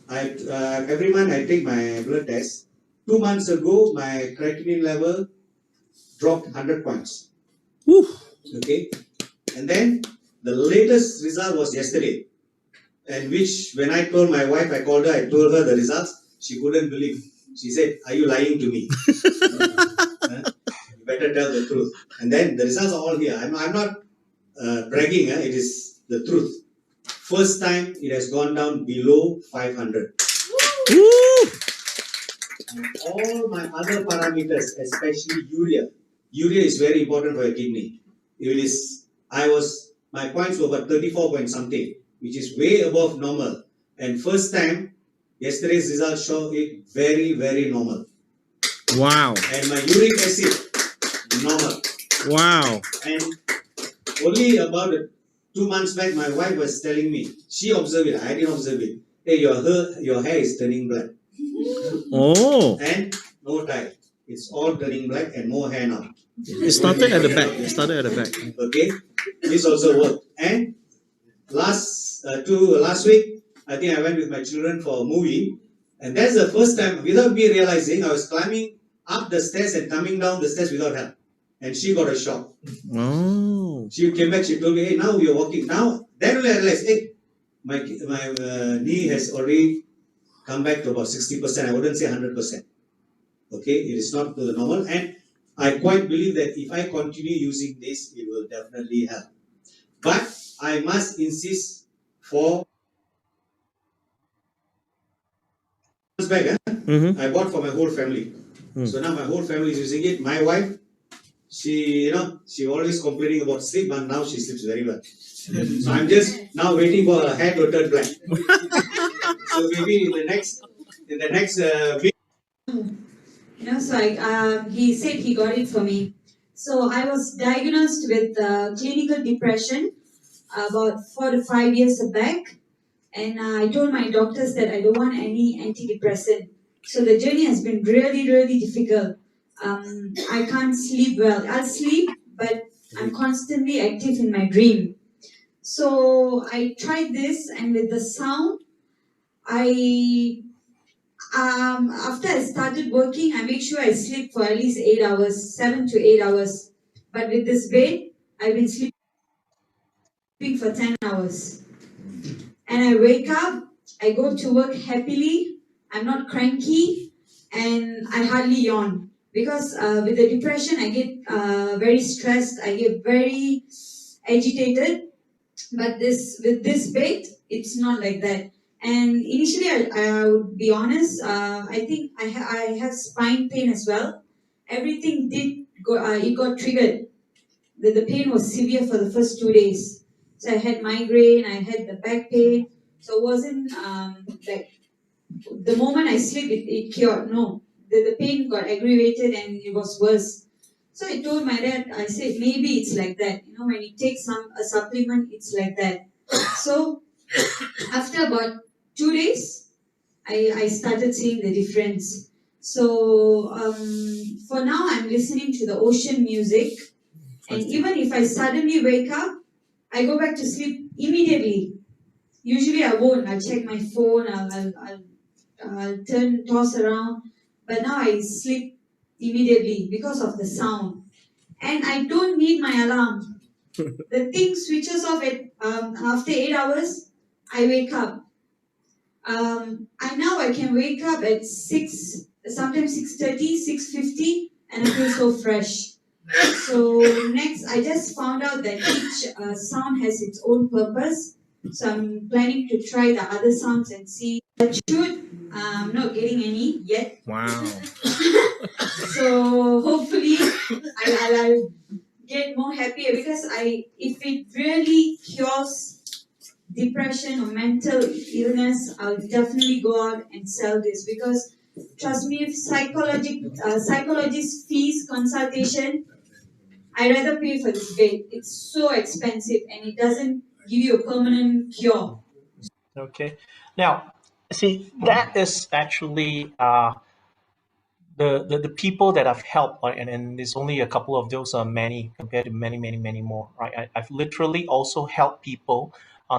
Every month I take my blood test. 2 months ago, my creatinine level dropped 100 points. Okay, and then the latest result was yesterday, and which when I told my wife, I called her, I told her the results. She couldn't believe. She said, "Are you lying to me? You better tell the truth." And then the results are all here. I'm not bragging. It is the truth. First time it has gone down below 500. And all my other parameters, especially urea. Urea is very important for your kidney. My points were about 34 point something, which is way above normal. And first time, yesterday's results show it very, very normal. Wow. And my uric acid, normal. Wow. And only about 2 months back, my wife was telling me, she observed it, I didn't observe it. Hey, your hair is turning black. Oh. And no dye. It's all turning black and more hair now. It started at the back. Okay, this also worked. And last week, I think I went with my children for a movie, and that's the first time, without me realizing, I was climbing up the stairs and coming down the stairs without help, and she got a shock. Oh. She came back. She told me, "Hey, now you're walking." Now, then I realized, hey, my knee has already come back to about 60%. I wouldn't say 100%. Okay, it is not to the normal, and I quite believe that if I continue using this, it will definitely help. But I must insist for back, I bought for my whole family. So now my whole family is using it. My wife, she always complaining about sleep, but now she sleeps very well. So I'm just now waiting for her hair to turn black. So maybe in the next week. So he said he got it for me. So I was diagnosed with clinical depression about 4 to 5 years back, and I told my doctors that I don't want any antidepressant. So the journey has been really, really difficult. I can't sleep well. I'll sleep, but I'm constantly active in my dream. So I tried this, and with the sound, after I started working, I make sure I sleep for at least 8 hours, 7 to 8 hours. But with this bed, I've been sleeping for 10 hours. And I wake up, I go to work happily, I'm not cranky, and I hardly yawn. Because with the depression, I get very stressed, I get very agitated. But with this bed, it's not like that. And initially, I would be honest, I think I have spine pain as well. Everything it got triggered. The pain was severe for the first 2 days. So I had migraine, I had the back pain. So it wasn't like the moment I sleep, it cured. No, the pain got aggravated and it was worse. So I told my dad, I said, maybe it's like that. When you take a supplement, it's like that. So after about 2 days, I started seeing the difference. So for now, I'm listening to the ocean music. And even if I suddenly wake up, I go back to sleep immediately. Usually I won't. I'll check my phone, I'll toss around. But now I sleep immediately because of the sound. And I don't need my alarm. The thing switches off at after 8 hours, I wake up. I can wake up at 6, sometimes 6:30, 6:50, and I feel so fresh. So next, I just found out that each sound has its own purpose. So I'm planning to try the other sounds and see. I'm not getting any yet. Wow. So hopefully I'll get more happier because if it really cures depression or mental illness, I'll definitely go out and sell this because trust me, if psychologist fees consultation, I rather pay for this bed. It's so expensive and it doesn't give you a permanent cure. Okay. Now, see, that is actually the people that I've helped, right? And there's only a couple of those, many compared to many more, right? I've literally also helped people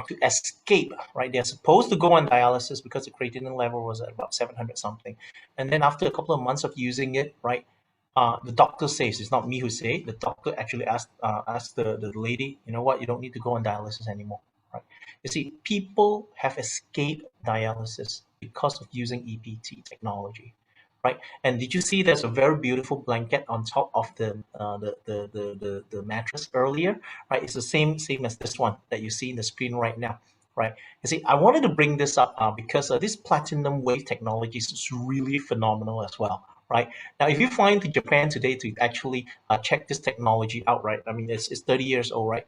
to escape, right? They're supposed to go on dialysis because the creatinine level was at about 700 something. And then after a couple of months of using it, right? The doctor says, it's not me who say it, the doctor actually asked the lady, you know what, you don't need to go on dialysis anymore, right? You see, people have escaped dialysis because of using EPT technology, right? And did you see there's a very beautiful blanket on top of the mattress earlier, right? It's the same as this one that you see in the screen right now, right? You see, I wanted to bring this up because this platinum wave technology is really phenomenal as well, right? Now, if you fly into Japan today to actually check this technology out, right? I mean, it's 30 years old, right?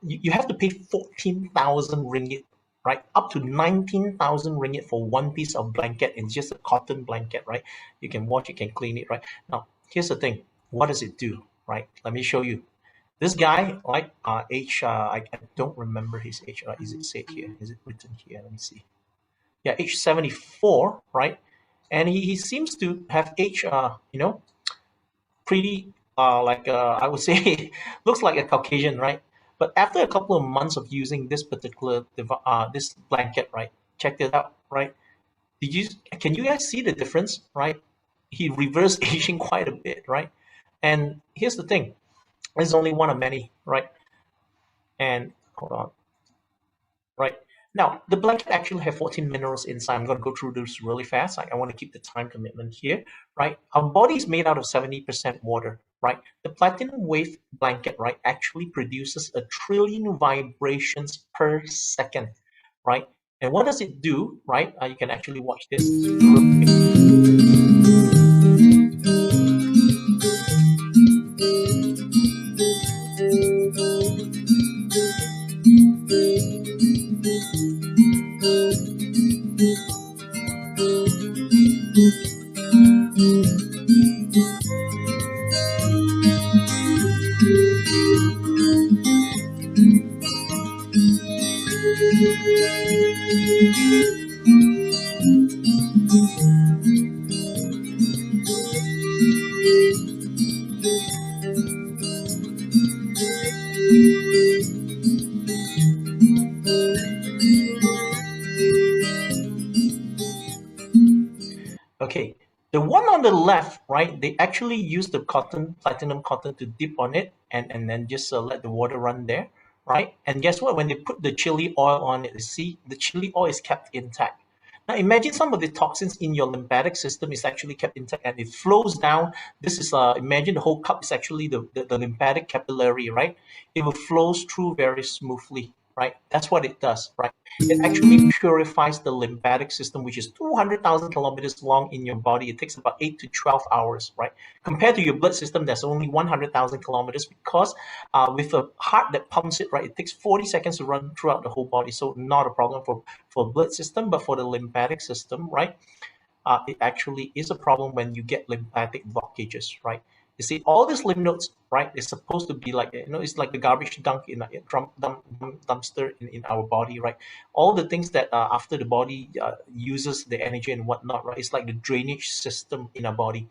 You have to pay 14,000 ringgit, right? Up to 19,000 ringgit for one piece of blanket. It's just a cotton blanket, right? You can wash, you can clean it, right? Now, here's the thing. What does it do, right? Let me show you. This guy, like I don't remember his age. Is it said here? Is it written here? Let me see. Yeah, age 74, right? And he seems to have age, pretty, I would say, looks like a Caucasian, right? But after a couple of months of using this particular this blanket, right? Check it out, right? Can you guys see the difference, right? He reversed aging quite a bit, right? And here's the thing, there's only one of many, right? And hold on, right? Now, the blanket actually have 14 minerals inside. I'm going to go through this really fast. I want to keep the time commitment here, right? Our body is made out of 70% water, right? The platinum wave blanket, right, actually produces 1 trillion vibrations per second, right? And what does it do, right? You can actually watch this. Okay, the one on the left, right, they actually use the platinum cotton to dip on it and then just let the water run there, right? And guess what? When they put the chili oil on it, you see the chili oil is kept intact. Now imagine some of the toxins in your lymphatic system is actually kept intact and it flows down. This is, imagine the whole cup is actually the lymphatic capillary, right? It will flows through very smoothly, right? That's what it does, right? It actually purifies the lymphatic system, which is 200,000 kilometers long in your body. It takes about 8 to 12 hours, right? Compared to your blood system, that's only 100,000 kilometers because with a heart that pumps it, right, it takes 40 seconds to run throughout the whole body. So not a problem for blood system, but for the lymphatic system, right? It actually is a problem when you get lymphatic blockages, right? You see, all these lymph nodes, right, is supposed to be like, it's like the garbage dump in a dumpster in our body, right? All the things that after the body uses the energy and whatnot, right? It's like the drainage system in our body.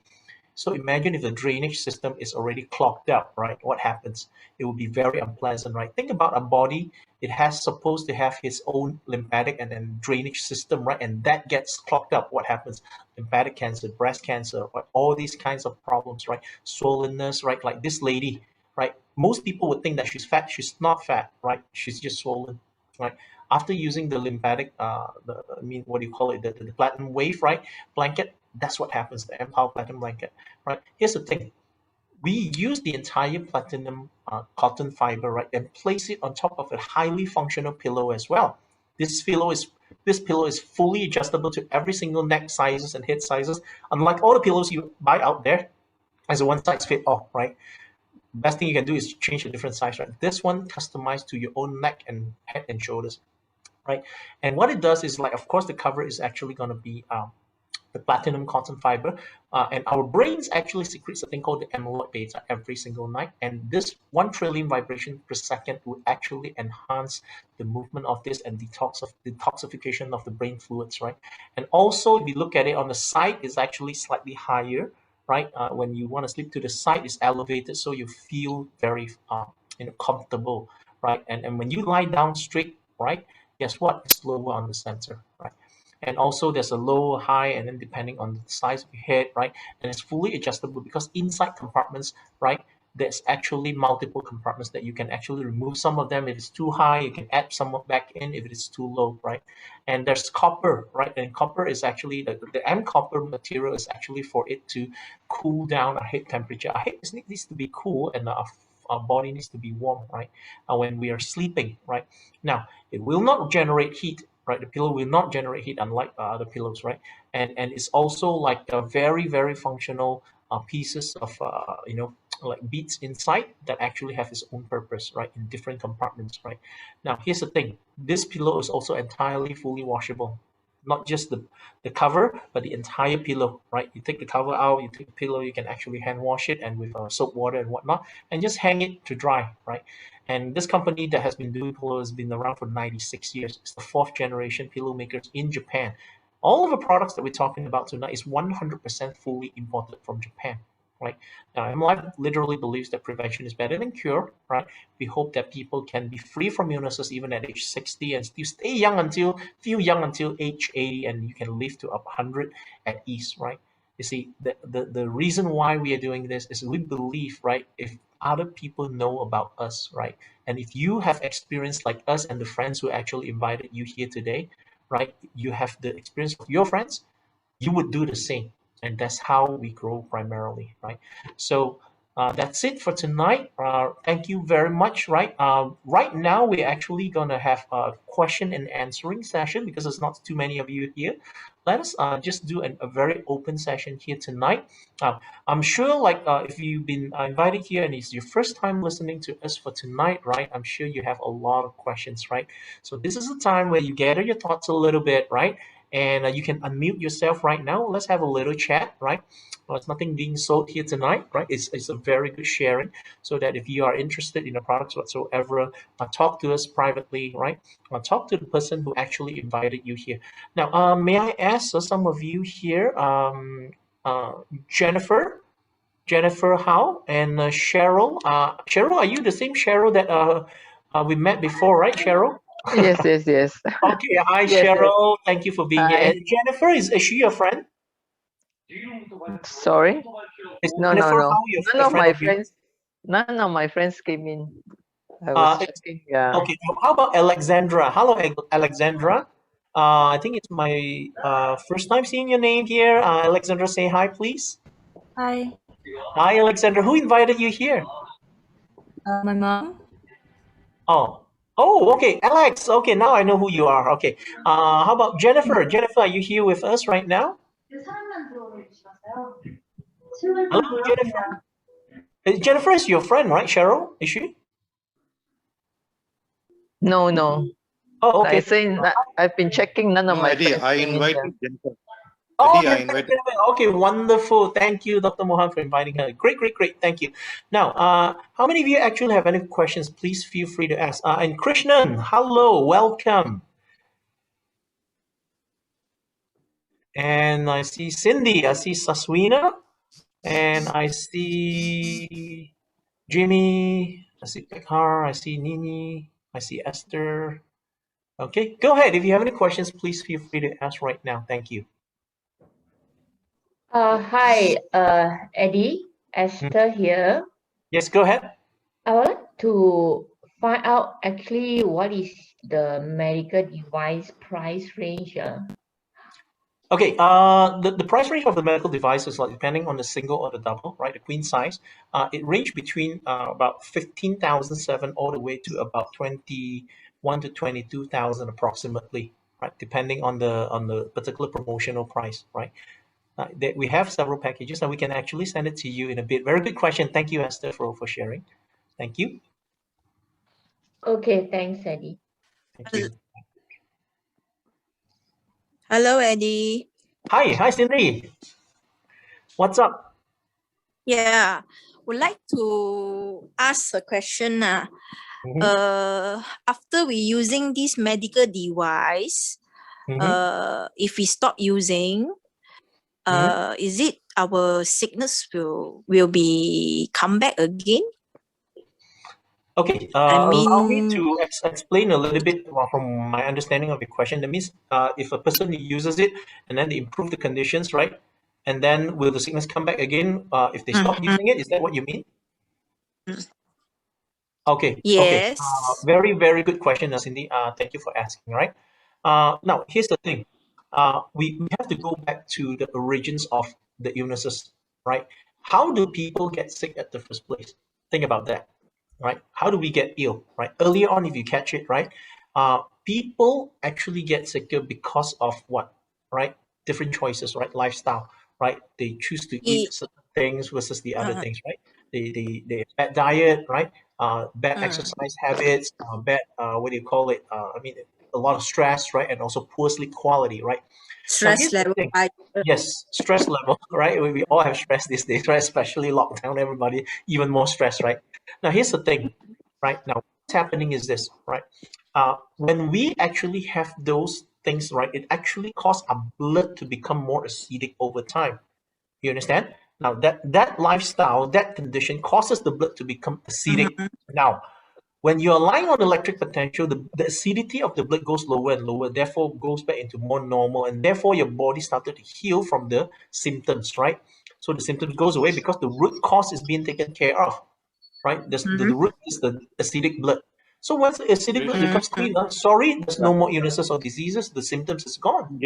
So imagine if the drainage system is already clogged up, right? What happens? It will be very unpleasant, right? Think about a body. It has supposed to have its own lymphatic and then drainage system, right? And that gets clogged up. What happens? Lymphatic cancer, breast cancer, right? All these kinds of problems, right? Swollenness, right? Like this lady, right? Most people would think that she's fat. She's not fat, right? She's just swollen, right? After using the lymphatic, what do you call it? The platinum wave, right? Blanket. That's what happens, the Empower Platinum Blanket, right? Here's the thing. We use the entire platinum cotton fiber, right, and place it on top of a highly functional pillow as well. This pillow is fully adjustable to every single neck sizes and head sizes. Unlike all the pillows you buy out there, as a one size fit all, right? best thing you can do is change a different size, right? This one customized to your own neck and head and shoulders, right? And what it does is, like, of course, the cover is actually going to be the platinum cotton fiber, and our brains actually secrete something called the amyloid beta every single night, and this 1 trillion vibration per second will actually enhance the movement of this and detoxification of the brain fluids, right? And also, if you look at it on the side, it's actually slightly higher, right? When you want to sleep to the side, it's elevated, so you feel very comfortable, right? And when you lie down straight, right, guess what? It's lower on the center, right? And also there's a low, high, and then depending on the size of your head, right? And it's fully adjustable because inside compartments, right, there's actually multiple compartments that you can actually remove some of them. If it's too high, you can add some back in if it's too low, right? And there's copper, right? And copper is actually, the M copper material is actually for it to cool down our head temperature. Our head needs to be cool, and our body needs to be warm, right? When we are sleeping, right? Now, it will not generate heat, right? The pillow will not generate heat, unlike other pillows, right? And it's also like a very, very functional pieces of like beads inside that actually have its own purpose, right, in different compartments, right? Now, here's the thing: this pillow is also entirely fully washable. Not just the cover, but the entire pillow, right? You take the cover out, you take the pillow, you can actually hand wash it and with soap water and whatnot, and just hang it to dry, right? And this company that has been doing pillows has been around for 96 years. It's the 4th generation pillow makers in Japan. All of the products that we're talking about tonight is 100% fully imported from Japan, right? Now, MLife literally believes that prevention is better than cure, right? We hope that people can be free from illnesses even at age 60 and still feel young until age 80, and you can live to up 100 at ease, right? You see, the reason why we are doing this is we believe, right, if other people know about us, right, and if you have experience like us and the friends who actually invited you here today, right, you have the experience of your friends, you would do the same. And that's how we grow primarily, right? So that's it for tonight. Thank you very much, right? Right now, we're actually going to have a question and answering session because there's not too many of you here. Let us just do a very open session here tonight. I'm sure, like, if you've been invited here and it's your first time listening to us for tonight, right? I'm sure you have a lot of questions, right? So this is the time where you gather your thoughts a little bit, right? And you can unmute yourself right now. Let's have a little chat, right? There's nothing being sold here tonight, right? It's a very good sharing, so that if you are interested in the products whatsoever, talk to us privately, right? Talk to the person who actually invited you here. Now, may I ask some of you here, Jennifer Howe, and Cheryl. Cheryl, are you the same Cheryl that we met before, right, Cheryl? Yes. Okay, hi Yes, yes. Cheryl. Thank you for being here. Hi. And Jennifer, is she your friend? Sorry? Is No. Jennifer Howe None a of my of yours? friends, none of my friends came in. I was checking. Yeah. Okay, how about Alexandra? Hello, Alexandra. I think it's my first time seeing your name here. Alexandra, say hi, please. Hi, Hi, Alexandra. Who invited you here? my mom. Oh, okay, Alex. Okay, now I know who you are. Okay. How about Jennifer? Jennifer, are you here with us right now? Hello, Jennifer. Jennifer is your friend, right, Cheryl? Is she? No. Oh, okay. I've been checking. None of my Eddie, friends I came in. invited Jennifer. Oh, Eddie, I yes, invited. okay, wonderful. Thank you, Dr. Mohan, for inviting her. Great. Thank you. Now, how many of you actually have any questions? Please feel free to ask. And Krishnan, hello, welcome. And I see Cindy, I see Saswina, and I see Jimmy, I see Pekhar, I see Nini, I see Esther. Okay, go ahead. If you have any questions, please feel free to ask right now. Thank you. Hi, Eddie, Esther here. Yes, go ahead. I would like to find out actually what is the medical device price range. Okay, the price range of the medical devices, like depending on the single or the double, right? The queen size, it range between about 15,700 all the way to about 21 to 22,000 approximately, right? Depending on the particular promotional price, right? We have several packages, and we can actually send it to you in a bit. Very good question. Thank you, Esther, for sharing. Thank you. Okay, thanks, Eddie. Thank you. Hello, Eddie. Hi, Cindy. What's up? Yeah, would like to ask a question. After we using this medical device, if we stop using, is it our sickness will be come back again? Okay, allow me to explain a little bit from my understanding of your question. That means if a person uses it and then they improve the conditions, right? And then will the sickness come back again if they stop using it? Is that what you mean? Okay. Yes. Okay. Very, very good question, Cindy. Thank you for asking, right? Now, here's the thing. We have to go back to the origins of the illnesses, right? How do people get sick at the first place? Think about that, right? How do we get ill, right? Earlier on, if you catch it, right? People actually get sicker because of what, right? Different choices, right? Lifestyle, right? They choose to eat certain things versus the other things, right? They bad diet, right? Bad exercise habits, bad what do you call it? I mean, a lot of stress, right? And also poor sleep quality, right? Now, here's Stress the level. thing. Yes, stress level, right? We all have stress these days, right? Especially lockdown, everybody even more stress, right? Now, here's the thing, right? Now, what's happening is this, right? When we actually have those things, right, it actually causes our blood to become more acidic over time. You understand? Now, that lifestyle, that condition causes the blood to become acidic. Now, when you're lying on electric potential, the acidity of the blood goes lower and lower, therefore goes back into more normal, and therefore your body started to heal from the symptoms, right? So the symptoms goes away because the root cause is being taken care of, right? The root is the acidic blood. So once the acidic blood becomes cleaner, sorry, there's no more illnesses or diseases, the symptoms is gone.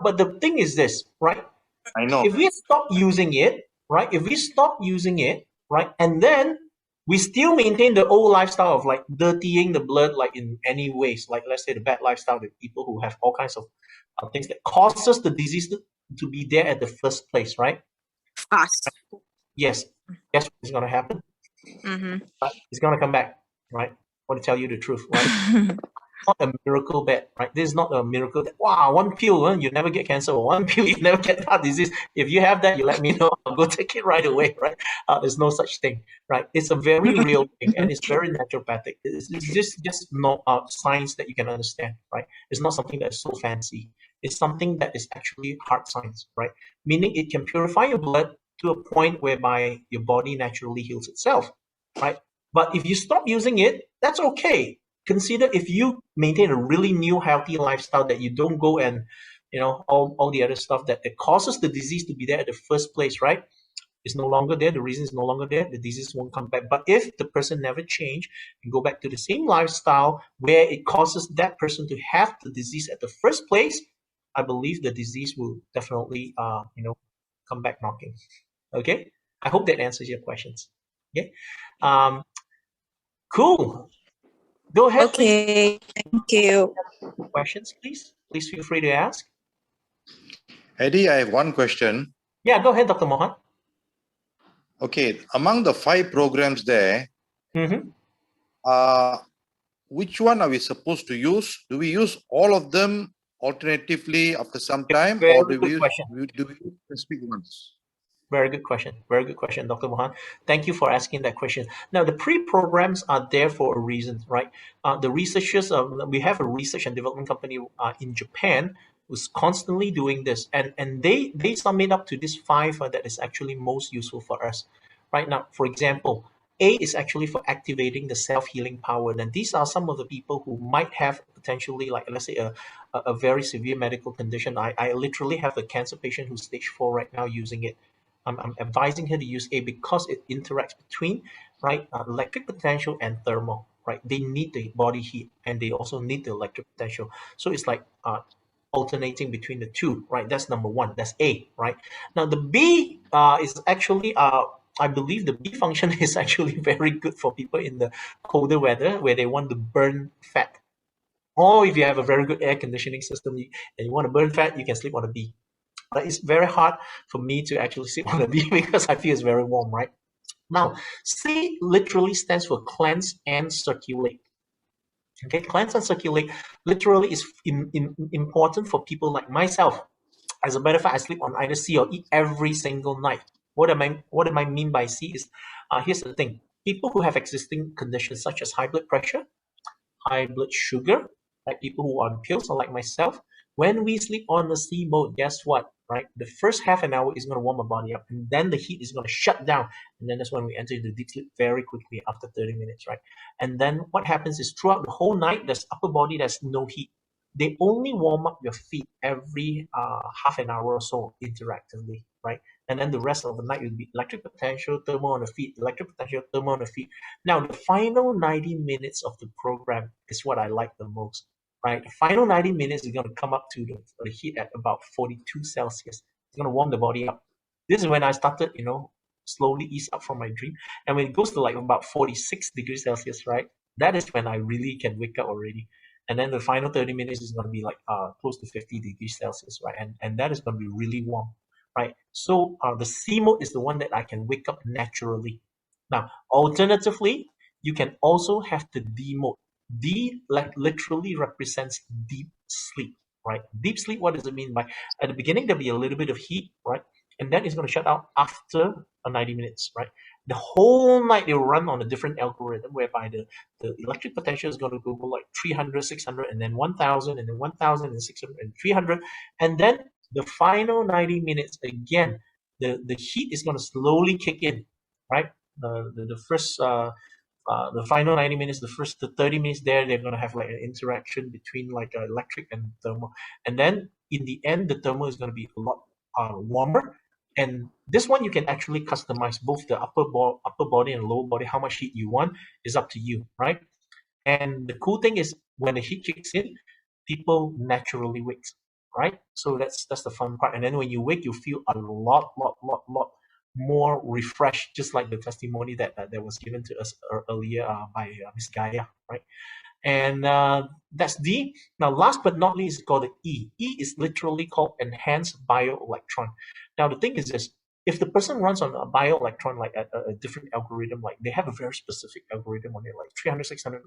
But the thing is this, right? I know. If we stop using it, right? If we stop using it, right? And then we still maintain the old lifestyle of like dirtying the blood, like in any ways, like let's say the bad lifestyle, the people who have all kinds of things that causes the disease to be there at the first place, right? Fast. Yes. Guess what's going to happen? It's going to come back, right? I want to tell you the truth, right? Not a miracle bet, right? This is not a miracle that, wow, one pill, you never get cancer, or one pill, you never get heart disease. If you have that, you let me know. I'll go take it right away, right? There's no such thing, right? It's a very real thing, and it's very naturopathic. It's just not science that you can understand, right? It's not something that is so fancy. It's something that is actually hard science, right? Meaning it can purify your blood to a point whereby your body naturally heals itself, right? But if you stop using it, that's okay. Consider if you maintain a really new healthy lifestyle that you don't go and all the other stuff that it causes the disease to be there at the first place, right? It's no longer there. The reason is no longer there. The disease won't come back. But if the person never change and go back to the same lifestyle where it causes that person to have the disease at the first place, I believe the disease will definitely come back knocking. Okay, I hope that answers your questions. Okay, cool. Go ahead. Okay, thank you. Questions, please. Please feel free to ask. Eddie, I have one question. Yeah, go ahead, Dr. Mohan. Okay, among the 5 programs there, which one are we supposed to use? Do we use all of them alternatively after some time, or do we use specific ones? Very good question. Very good question, Dr. Mohan. Thank you for asking that question. Now, the pre-programs are there for a reason, right? The researchers, we have a research and development company in Japan who's constantly doing this, and they sum it up to this 5 that is actually most useful for us. Right now, for example, A is actually for activating the self-healing power. And these are some of the people who might have potentially, like, let's say, a very severe medical condition. I literally have a cancer patient who's stage 4 right now using it. I'm advising her to use A because it interacts between, right, electric potential and thermal, right? They need the body heat and they also need the electric potential. So it's like alternating between the two, right? That's number 1. That's A, right? Now the B is actually, I believe the B function is actually very good for people in the colder weather where they want to burn fat. Or if you have a very good air conditioning system and you want to burn fat, you can sleep on a B. But it's very hard for me to actually sleep on the D because I feel it's very warm, right? Now, C literally stands for cleanse and circulate. Okay, cleanse and circulate literally is important for people like myself. As a matter of fact, I sleep on either C or E every single night. What am I mean by C is, here's the thing. People who have existing conditions such as high blood pressure, high blood sugar, like people who are on pills or like myself, when we sleep on the C mode, guess what, right? The first half an hour is going to warm our body up, and then the heat is going to shut down, and then that's when we enter into deep sleep very quickly after 30 minutes, right? And then what happens is throughout the whole night, there's upper body, there's no heat. They only warm up your feet every half an hour or so interactively, right? And then the rest of the night will be electric potential, thermal on the feet, electric potential, thermal on the feet. Now, the final 90 minutes of the program is what I like the most, right? The final 90 minutes is going to come up to the heat at about 42 Celsius. It's going to warm the body up. This is when I started, slowly ease up from my dream. And when it goes to like about 46 degrees Celsius, right? That is when I really can wake up already. And then the final 30 minutes is going to be like close to 50 degrees Celsius, right? And that is going to be really warm, right? So the C mode is the one that I can wake up naturally. Now, alternatively, you can also have the D mode. D literally represents deep sleep, right? Deep sleep, what does it mean by? At the beginning, there'll be a little bit of heat, right? And then it's going to shut out after 90 minutes, right? The whole night they will run on a different algorithm whereby the electric potential is going to go like 300, 600, and then 1000, and then 1600 and 300. And then the final 90 minutes, again, the heat is going to slowly kick in, right? The first, the final 90 minutes, the 30 minutes there, they're going to have like an interaction between like electric and thermal. And then in the end, the thermal is going to be a lot warmer. And this one you can actually customize both the upper body and lower body. How much heat you want is up to you, right? And the cool thing is when the heat kicks in, people naturally wake, right? So that's the fun part. And then when you wake, you feel a lot more refreshed, just like the testimony that was given to us earlier by Miss Gaia, right? And that's D. Now, last but not least, is called the E. E is literally called enhanced bioelectron. Now, the thing is this: if the person runs on a bioelectron, like a different algorithm, like they have a very specific algorithm on it, like 300, 600,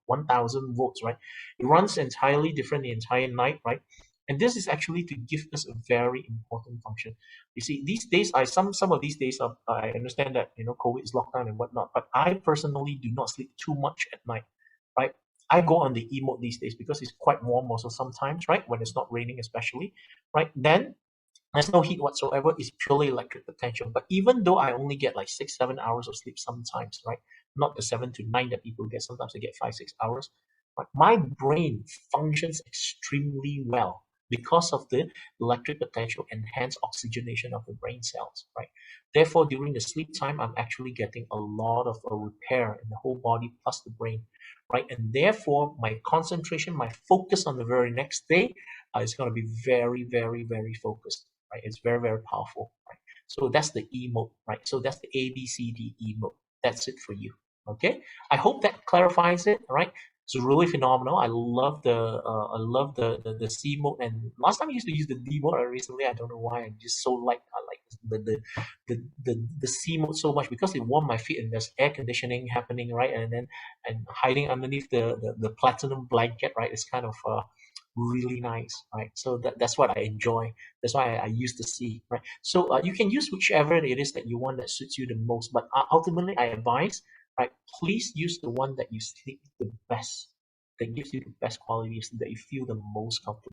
1000 volts, right? It runs entirely different the entire night, right? And this is actually to give us a very important function. You see, these days, some of these days, I understand that COVID is locked down and whatnot, but I personally do not sleep too much at night, right? I go on the E mode these days because it's quite warm also sometimes, right? When it's not raining especially, right? Then there's no heat whatsoever. It's purely electric potential. But even though I only get like 6-7 hours of sleep sometimes, right? Not the 7 to 9 that people get. Sometimes they get 5-6 hours. But my brain functions extremely well because of the electric potential enhanced oxygenation of the brain cells, right? Therefore, during the sleep time, I'm actually getting a lot of repair in the whole body plus the brain, right? And therefore, my concentration, my focus on the very next day is going to be very, very, very focused, right? It's very, very powerful, right? So that's the E mode, right? So that's the A, B, C, D, E mode. That's it for you, okay? I hope that clarifies it, all right? It's really phenomenal. I love the C mode, and last time I used to use the D mode. Recently, I don't know why. I just so like the C mode so much because it warmed my feet and there's air conditioning happening, right? And hiding underneath the platinum blanket, right? It's kind of really nice, right? So that's what I enjoy. That's why I use the C, right? So you can use whichever it is that you want that suits you the most. But ultimately, I advise, right? Please use the one that you sleep the best, that gives you the best quality, so that you feel the most comfortable.